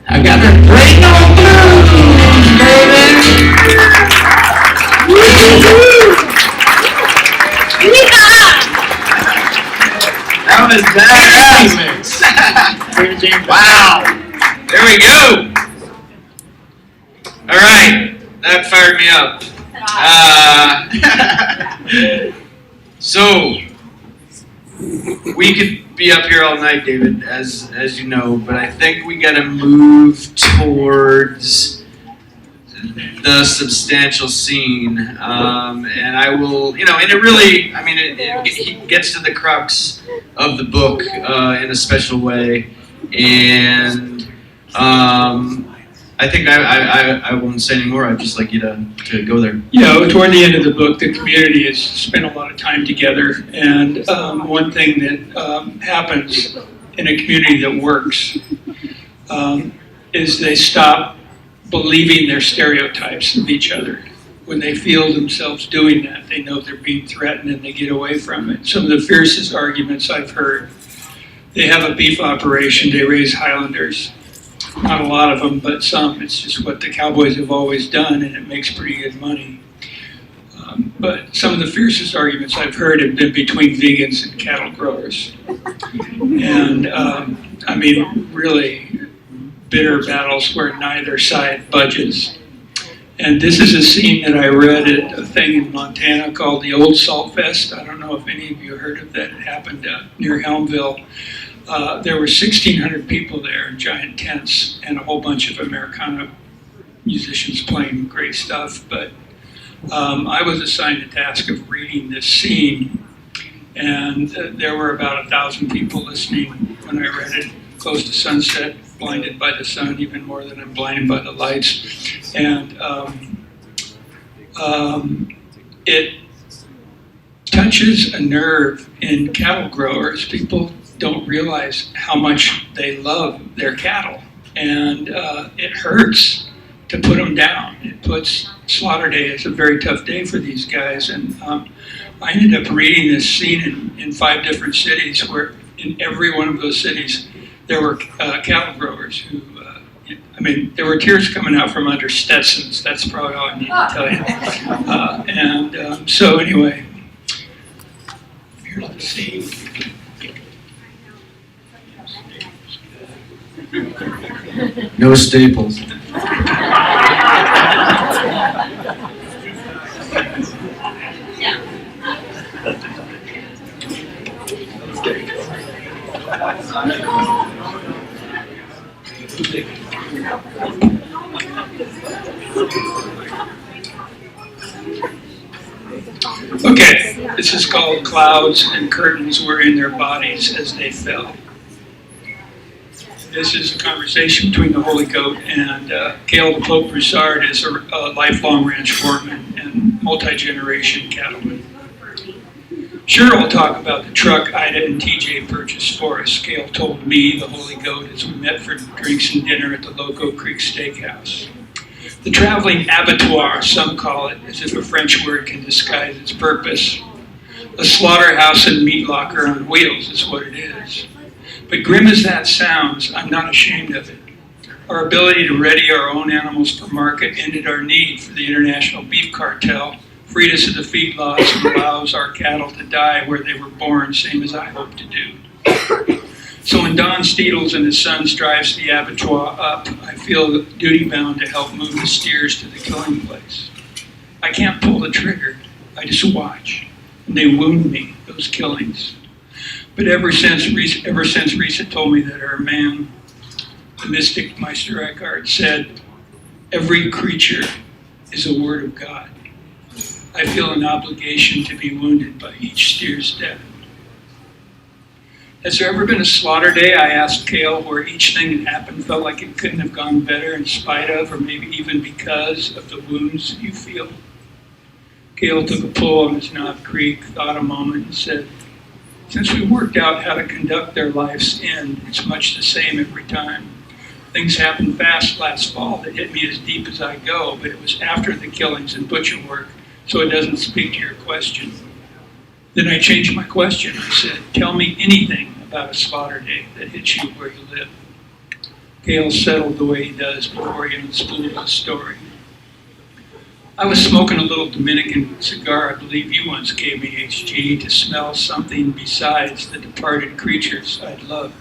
I got the great north blues, baby. That was badass. Wow. There we go. All right, that fired me up. So we could be up here all night, David, as you know, but I think we got to move towards the substantial scene, and I will, and it really, I mean, it gets to the crux of the book in a special way, and I think I won't say anymore. I'd just like you to go there. Toward the end of the book, the community has spent a lot of time together, and one thing that happens in a community that works is they stop believing their stereotypes of each other. When they feel themselves doing that, they know they're being threatened and they get away from it. Some of the fiercest arguments I've heard, they have a beef operation, they raise Highlanders. Not a lot of them, but some. It's just what the cowboys have always done, and it makes pretty good money. But some of the fiercest arguments I've heard have been between vegans and cattle growers. And I mean, really bitter battles where neither side budges. And this is a scene that I read at a thing in Montana called the Old Salt Fest. I don't know if any of you heard of that. It happened near Helmville. There were 1,600 people there in giant tents and a whole bunch of Americana musicians playing great stuff. But I was assigned the task of reading this scene, and there were about 1,000 people listening when I read it. Close to sunset, blinded by the sun, even more than I'm blinded by the lights. And it touches a nerve in cattle growers. People don't realize how much they love their cattle, and it hurts to put them down. It puts slaughter day as a very tough day for these guys. And I ended up reading this scene in 5 different cities, where in every one of those cities there were cattle growers who, I mean, there were tears coming out from under Stetsons. That's probably all I need to tell you. So anyway, here's the scene. No staples. Okay, this is called Clouds and Curtains Were in Their Bodies as They Fell. This is a conversation between the Holy Goat and Gail the Pope Broussard is a lifelong ranch foreman and multi-generation cattleman. Sure, I'll talk about the truck Ida and TJ purchased for us. Gail told me, the Holy Goat, as we met for drinks and dinner at the Loco Creek Steakhouse. The traveling abattoir, some call it, as if a French word can disguise its purpose. A slaughterhouse and meat locker on wheels is what it is. But grim as that sounds, I'm not ashamed of it. Our ability to ready our own animals for market ended our need for the international beef cartel, freed us of the feedlots, and allows our cattle to die where they were born, same as I hope to do. So when Don Steedles and his sons drives the abattoir up, I feel duty-bound to help move the steers to the killing place. I can't pull the trigger, I just watch. And they wound me, those killings. But ever since Risa told me that her man, the mystic Meister Eckhart, said, every creature is a word of God, I feel an obligation to be wounded by each steer's death. Has there ever been a slaughter day, I asked Cale, where each thing that happened felt like it couldn't have gone better in spite of, or maybe even because of the wounds you feel? Cale took a pull on his Knob Creek, thought a moment, and said, since we worked out how to conduct their life's end, it's much the same every time. Things happened fast last fall that hit me as deep as I go, but it was after the killings and butcher work, so it doesn't speak to your question. Then I changed my question. I said, tell me anything about a slaughter day that hits you where you live. Cale settled the way he does before he unspooled the story. I was smoking a little Dominican cigar I believe you once gave me, HG, to smell something besides the departed creatures I'd loved.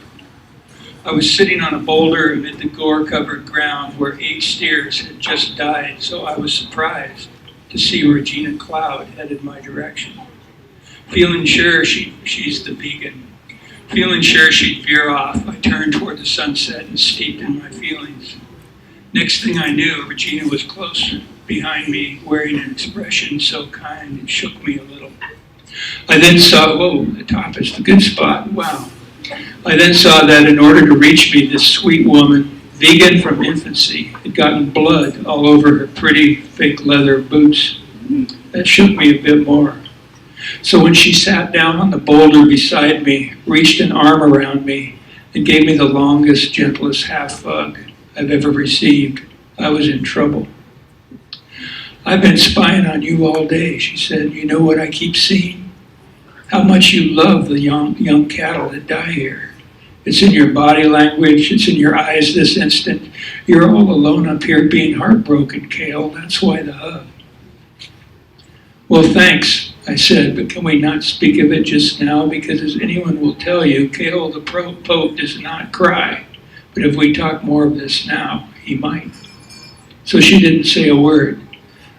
I was sitting on a boulder amid the gore-covered ground where 8 steers had just died, so I was surprised to see Regina Cloud headed my direction. Feeling sure she's the vegan. Feeling sure she'd veer off, I turned toward the sunset and steeped in my feelings. Next thing I knew, Regina was close behind me, wearing an expression so kind it shook me a little. I then saw, whoa, the top is the good spot, wow. I then saw that in order to reach me, this sweet woman, vegan from infancy, had gotten blood all over her pretty fake leather boots. That shook me a bit more. So when she sat down on the boulder beside me, reached an arm around me, and gave me the longest, gentlest half hug I've ever received, I was in trouble. I've been spying on you all day, she said. You know what I keep seeing? How much you love the young cattle that die here. It's in your body language. It's in your eyes this instant. You're all alone up here being heartbroken, Cale. That's why the hug. Well, thanks, I said, but can we not speak of it just now? Because as anyone will tell you, Cale the Pope does not cry. But if we talk more of this now, he might. So she didn't say a word.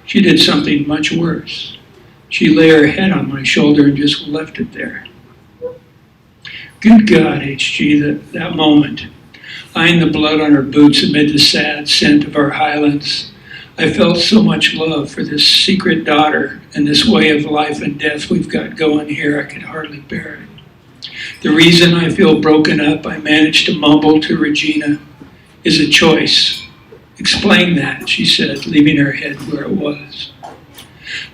She did something much worse. She lay her head on my shoulder and just left it there. Good God, HG, that moment. Eyeing the blood on her boots amid the sad scent of our highlands, I felt so much love for this secret daughter and this way of life and death we've got going here, I could hardly bear it. The reason I feel broken up, I managed to mumble to Regina, is a choice. Explain that, she said, leaving her head where it was.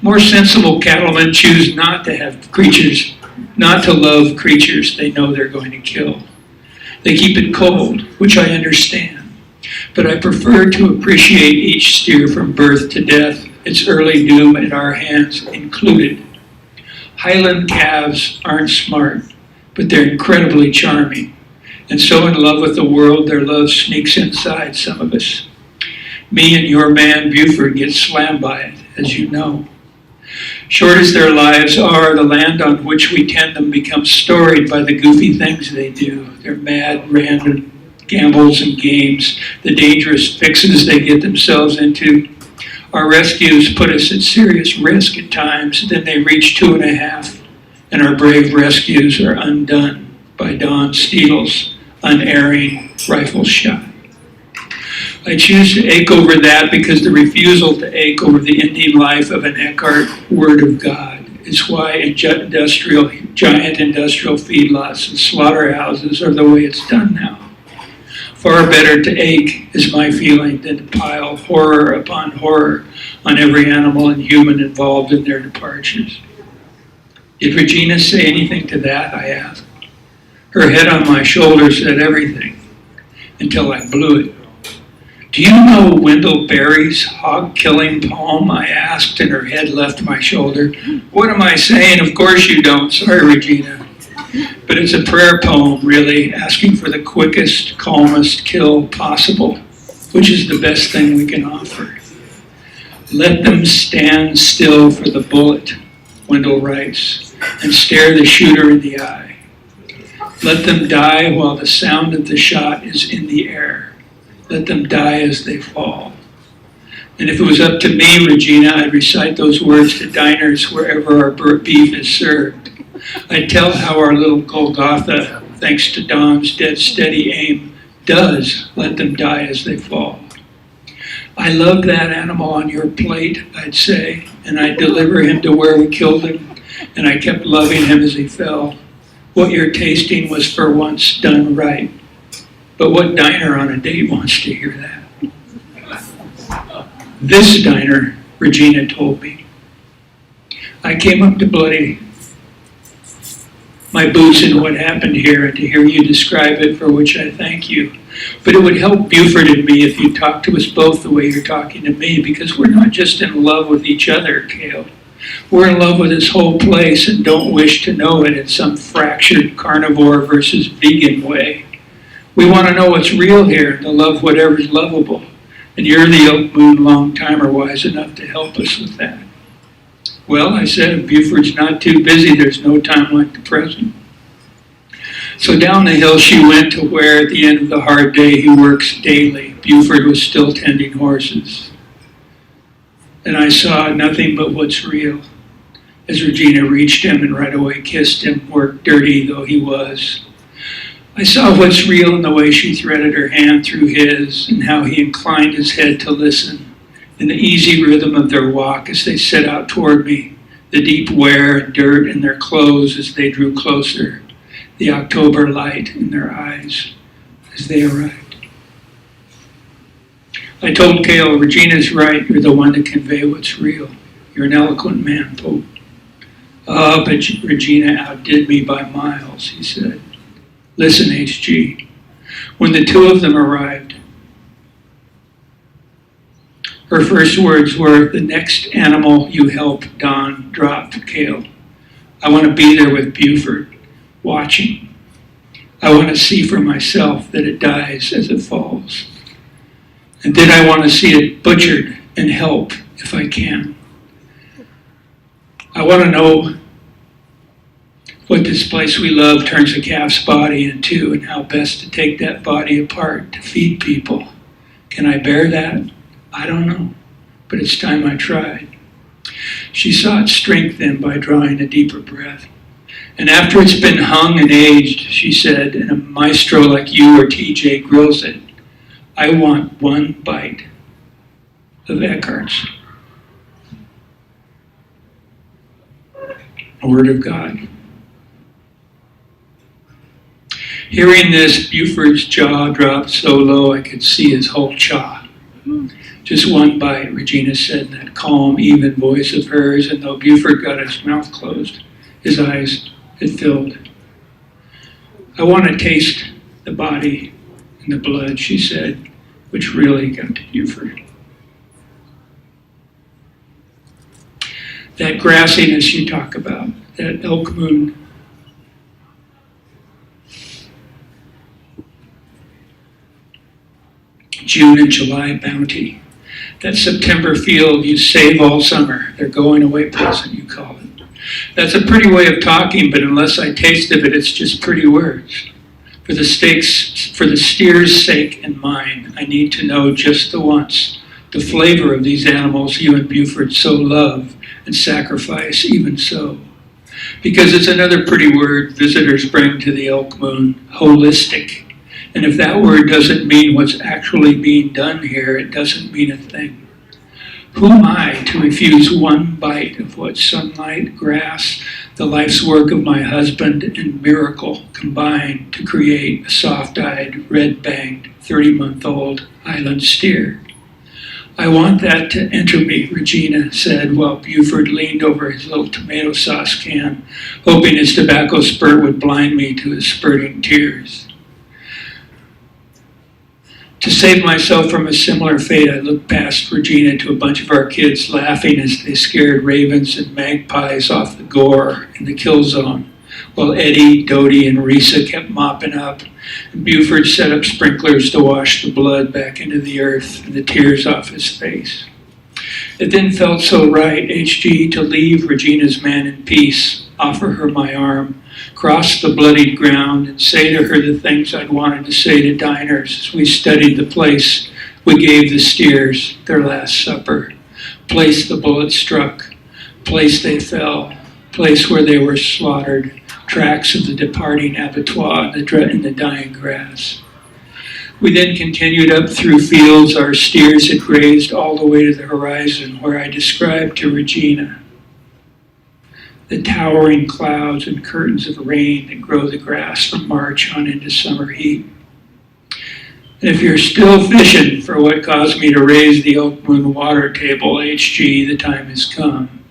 More sensible cattlemen choose not to have creatures, not to love creatures they know they're going to kill. They keep it cold, which I understand, but I prefer to appreciate each steer from birth to death, its early doom at our hands included. Highland calves aren't smart, but they're incredibly charming, and so in love with the world their love sneaks inside some of us. Me and your man Buford get slammed by it, as you know. Short as their lives are, the land on which we tend them becomes storied by the goofy things they do, their mad, random gambles and games, the dangerous fixes they get themselves into. Our rescues put us at serious risk at times, then they reach 2.5, and our brave rescues are undone by Don Steele's unerring rifle shot. I choose to ache over that because the refusal to ache over the ending life of an Eckhart Word of God is why giant industrial feedlots and slaughterhouses are the way it's done now. Far better to ache, is my feeling, than to pile horror upon horror on every animal and human involved in their departures. Did Regina say anything to that, I asked. Her head on my shoulder said everything, until I blew it. Do you know Wendell Berry's hog-killing poem? I asked, and her head left my shoulder. What am I saying? Of course you don't. Sorry, Regina. But it's a prayer poem, really, asking for the quickest, calmest kill possible, which is the best thing we can offer. Let them stand still for the bullet, Wendell writes, and stare the shooter in the eye. Let them die while the sound of the shot is in the air. Let them die as they fall. And if it was up to me, Regina, I'd recite those words to diners wherever our beef is served. I'd tell how our little Golgotha, thanks to Don's dead steady aim, does let them die as they fall. I love that animal on your plate, I'd say, and I'd deliver him to where we killed him, and I kept loving him as he fell. What you're tasting was for once done right. But what diner on a date wants to hear that? This diner, Regina told me. I came up to bloody my boots in what happened here and to hear you describe it, for which I thank you. But it would help Buford and me if you talked to us both the way you're talking to me, because we're not just in love with each other, Cale. We're in love with this whole place and don't wish to know it in some fractured carnivore versus vegan way. We want to know what's real here and to love whatever's lovable. And you're the Oak Moon long-timer wise enough to help us with that. Well, I said, if Buford's not too busy, there's no time like the present. So down the hill she went to where at the end of the hard day he works daily. Buford was still tending horses. And I saw nothing but what's real as Regina reached him and right away kissed him, work dirty though he was. I saw what's real in the way she threaded her hand through his and how he inclined his head to listen, in the easy rhythm of their walk as they set out toward me, the deep wear and dirt in their clothes as they drew closer, the October light in their eyes as they arrived. I told Cale, Regina's right, you're the one to convey what's real. You're an eloquent man, Pope. Oh, but Regina outdid me by miles, he said. Listen, HG, when the two of them arrived, her first words were, the next animal you help, Don dropped Cale. I want to be there with Buford, watching. I want to see for myself that it dies as it falls. And then I want to see it butchered and help if I can. I want to know what this place we love turns a calf's body into and how best to take that body apart to feed people. Can I bear that? I don't know, but it's time I tried. She sought strength then by drawing a deeper breath. And after it's been hung and aged, she said, and a maestro like you or TJ grills it, I want one bite of Eckhart's. A word of God. Hearing this, Buford's jaw dropped so low I could see his whole jaw. Just one bite, Regina said in that calm, even voice of hers, and though Buford got his mouth closed, his eyes had filled. I want to taste the body and the blood, she said, which really got to Buford. That grassiness you talk about, that elk moon. June and July bounty. That September field you save all summer. They're going away present, you call it. That's a pretty way of talking, but unless I taste of it, it's just pretty words. For the steer's sake and mine, I need to know just the once, the flavor of these animals you and Buford so love and sacrifice even so. Because it's another pretty word visitors bring to the elk moon, holistic. And if that word doesn't mean what's actually being done here, it doesn't mean a thing. Who am I to refuse one bite of what sunlight, grass, the life's work of my husband, and miracle combine to create a soft-eyed, red-banged, 30-month-old island steer? I want that to enter me, Regina said, while Buford leaned over his little tomato sauce can, hoping his tobacco spurt would blind me to his spurting tears. To save myself from a similar fate, I looked past Regina to a bunch of our kids laughing as they scared ravens and magpies off the gore in the kill zone, while Eddie, Dodie, and Risa kept mopping up, and Buford set up sprinklers to wash the blood back into the earth and the tears off his face. It then felt so right, HG, to leave Regina's man in peace, offer her my arm, cross the bloodied ground, and say to her the things I'd wanted to say to diners as we studied the place we gave the steers their last supper, place the bullet struck, place they fell, place where they were slaughtered, tracks of the departing abattoir in the dying grass. We then continued up through fields our steers had grazed all the way to the horizon, where I described to Regina the towering clouds and curtains of rain that grow the grass from March on into summer heat. And if you're still fishing for what caused me to raise the Elk Moon water table, HG, the time has come.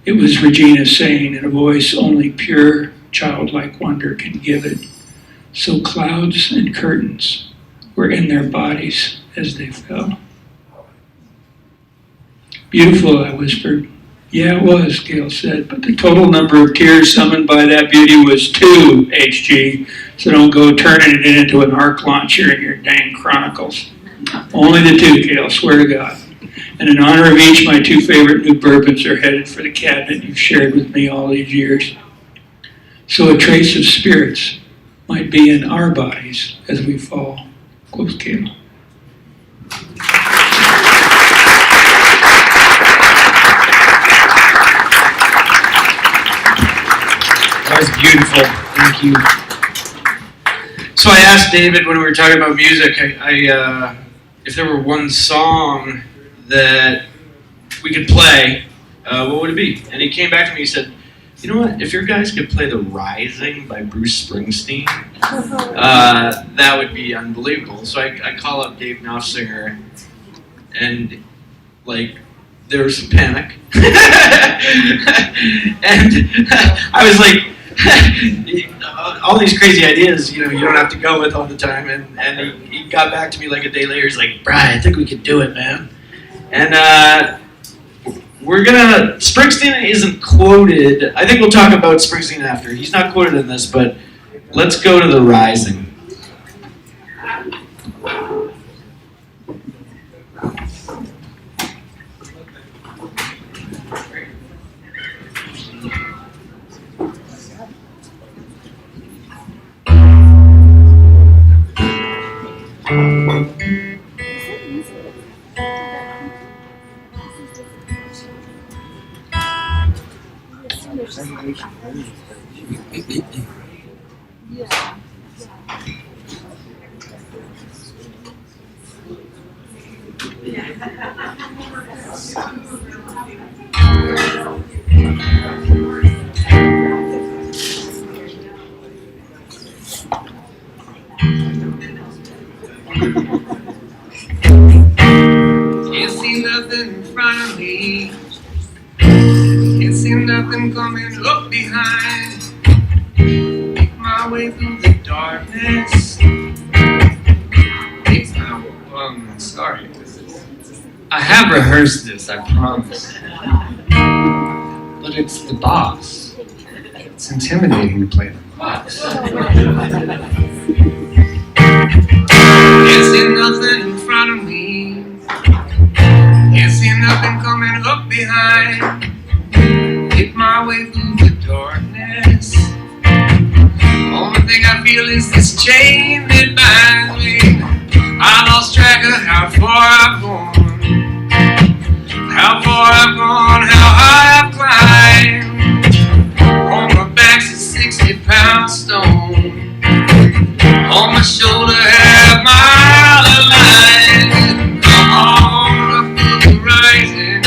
It was Regina saying in a voice only pure, childlike wonder can give it. So clouds and curtains were in their bodies as they fell. Beautiful, I whispered. Yeah, it was, Gail said, but the total number of tears summoned by that beauty was 2, HG, so don't go turning it into an arc launcher in your dang chronicles. Only the 2, Gail, swear to God. And in honor of each, my 2 favorite new bourbons are headed for the cabinet you've shared with me all these years. So a trace of spirits might be in our bodies as we fall. Close, Gail. That was beautiful. Thank you. So I asked David when we were talking about music, if there were one song that we could play, what would it be? And he came back to me and said, you know what, if your guys could play The Rising by Bruce Springsteen, that would be unbelievable. So I call up Dave Knopfsinger, and like, there was some panic. And I was like, all these crazy ideas, you don't have to go with all the time. And he got back to me like a day later. He's like, Brian, I think we could do it, man. And Springsteen isn't quoted. I think we'll talk about Springsteen after. He's not quoted in this, but Let's go to the rising. Can't see nothing in front of me. Can't see nothing coming up behind. Make my way through the darkness. Takes my sorry. I have rehearsed this, I promise. But it's the boss. It's intimidating to play the boss. Can't see nothing in front of me. Can't see nothing coming up behind. Make my way through the darkness. Only thing I feel is this chain that binds me. I lost track of how far I've gone. How far I've gone, how high I've climbed. On my back's a 60-pound stone. On my shoulder, half mile of line. Come on up to the rising.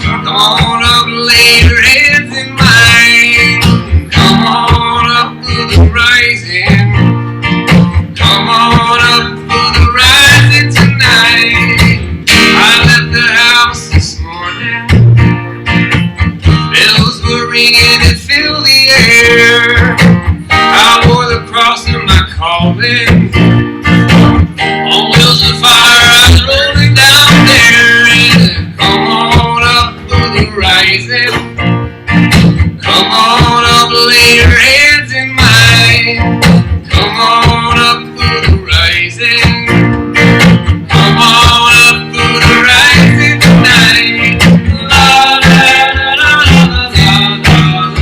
Come on up, lay your hands in mine. Come on up to the rising. Come on up to the rising tonight. I left the house this morning. Bells were ringing and filled the air. I wore the cross in my calling. On wheels of fire, I was rolling down there. Come on up to the rising. Come on up, lay your hands in mine. Come on up to the rising. Come on up to the rising tonight. La la la la la la la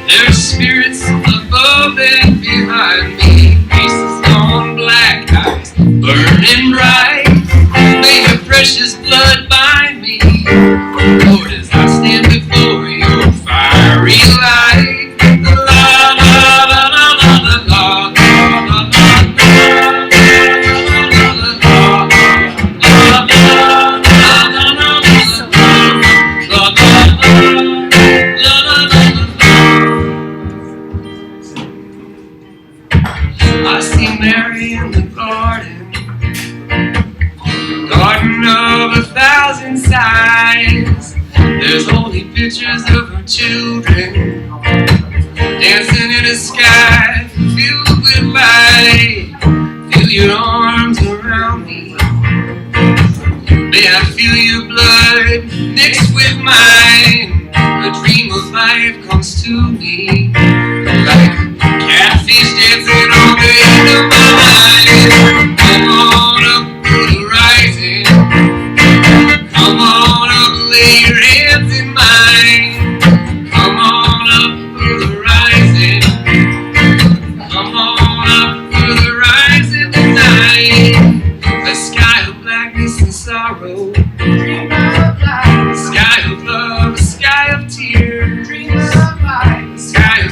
There's spirits above and behind me, faces gone black, eyes burning bright. May your precious blood bind me, Lord, as I stand before your fiery light. La la la la la la I see Mary in the garden, garden of 1,000 sighs. There's only pictures of her children dancing in a sky filled with light. Feel your arms around me. May I feel your blood mixed with mine. A dream of life comes to me like catfish dancing on the end of my line. Come on up to the rising. Come on up, lay your hands in mine. Come on up to the rising. Come on up to the rising tonight. A sky of blackness and sorrow. A sky of love, a sky of tears. A sky of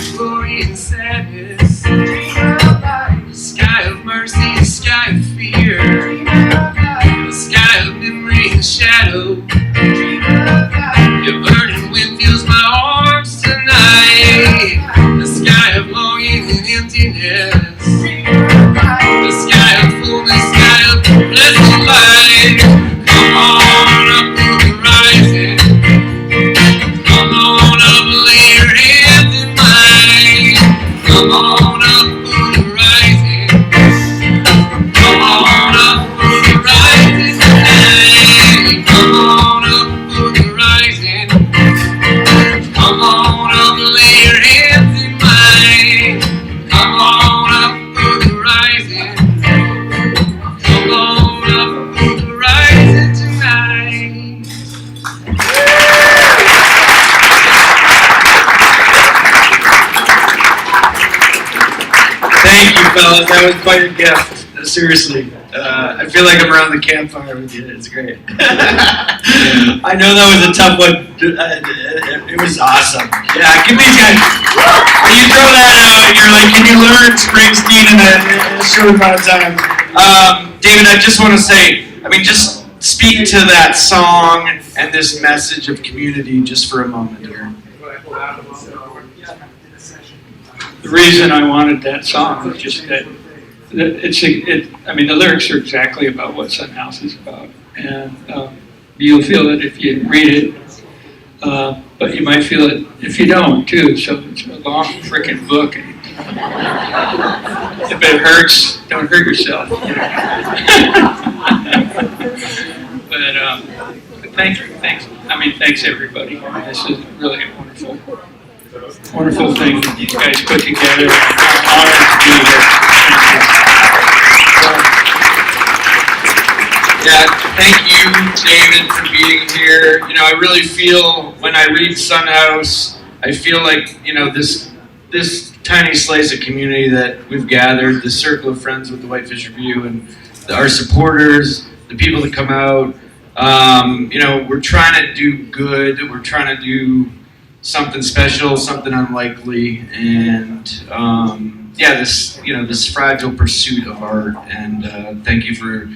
fellas. That was quite a gift. Seriously. I feel like I'm around the campfire with you. It's great. I know that was a tough one. It was awesome. Yeah, give these guys. When you throw that out and you're like, can you learn Springsteen in a short amount of time? David, I just want to say, I mean, just speak to that song and this message of community just for a moment here. The reason I wanted that song was just that I mean, the lyrics are exactly about what Sun House is about, and you'll feel it if you read it, but you might feel it if you don't too. So it's a long frickin' book. If it hurts, don't hurt yourself. But thank you, thanks. I mean, thanks everybody. This is really a wonderful thing that you guys put together. I'm honored to be here. Yeah, thank you, David, for being here. You know, I really feel when I read Sun House, I feel like, you know, this tiny slice of community that we've gathered, the circle of friends with the Whitefish Review, and our supporters, the people that come out. You know, we're trying to do good. We're trying to do something special, something unlikely, and yeah, this fragile pursuit of art. And thank you for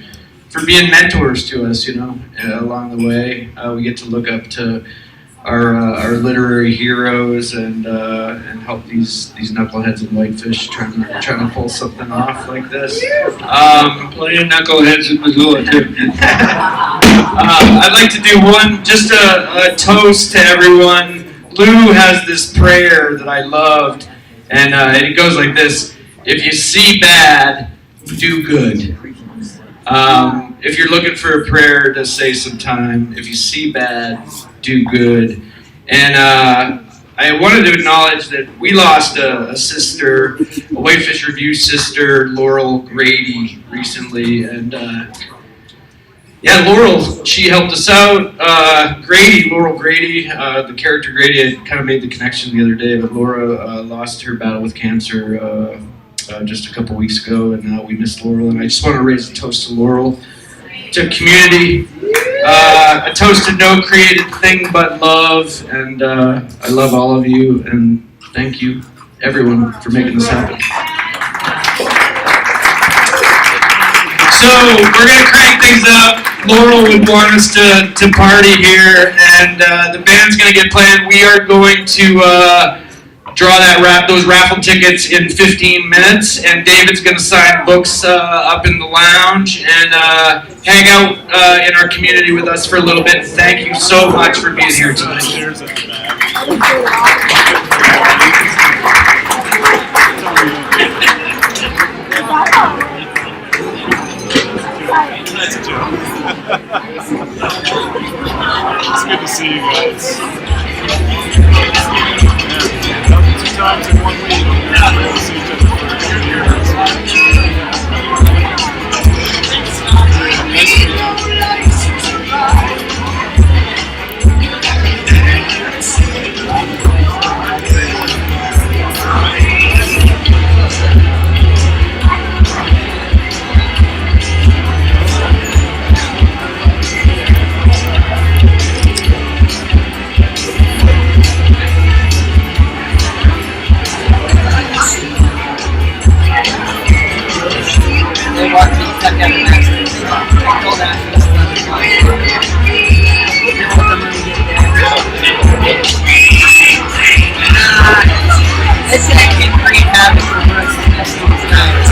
being mentors to us. You know, along the way, we get to look up to our literary heroes and help these knuckleheads in Whitefish trying to pull something off like this. Plenty of knuckleheads in Missoula too. I'd like to do just a toast to everyone. Lou has this prayer that I loved, and it goes like this: if you see bad, do good. If you're looking for a prayer to say sometime, if you see bad, do good. And I wanted to acknowledge that we lost a sister, a Whitefish Review sister, Laurel Grady, recently. And yeah, Laurel, she helped us out. Laurel Grady, the character Grady, I kind of made the connection the other day, but Laura lost her battle with cancer just a couple weeks ago, and we missed Laurel. And I just want to raise a toast to Laurel, to community, a toast to no created thing but love, and I love all of you, and thank you, everyone, for making this happen. So we're going to crank things up. Laurel would want us to party here, and the band's going to get playing. We are going to draw those raffle tickets in 15 minutes, and David's going to sign books up in the lounge and hang out in our community with us for a little bit. Thank you so much for being here tonight. That's a joke. It's good to see you guys. Yeah, 2 times in 1 week. We'll see each other for a few years. Nice to meet you. This is actually pretty happy for us.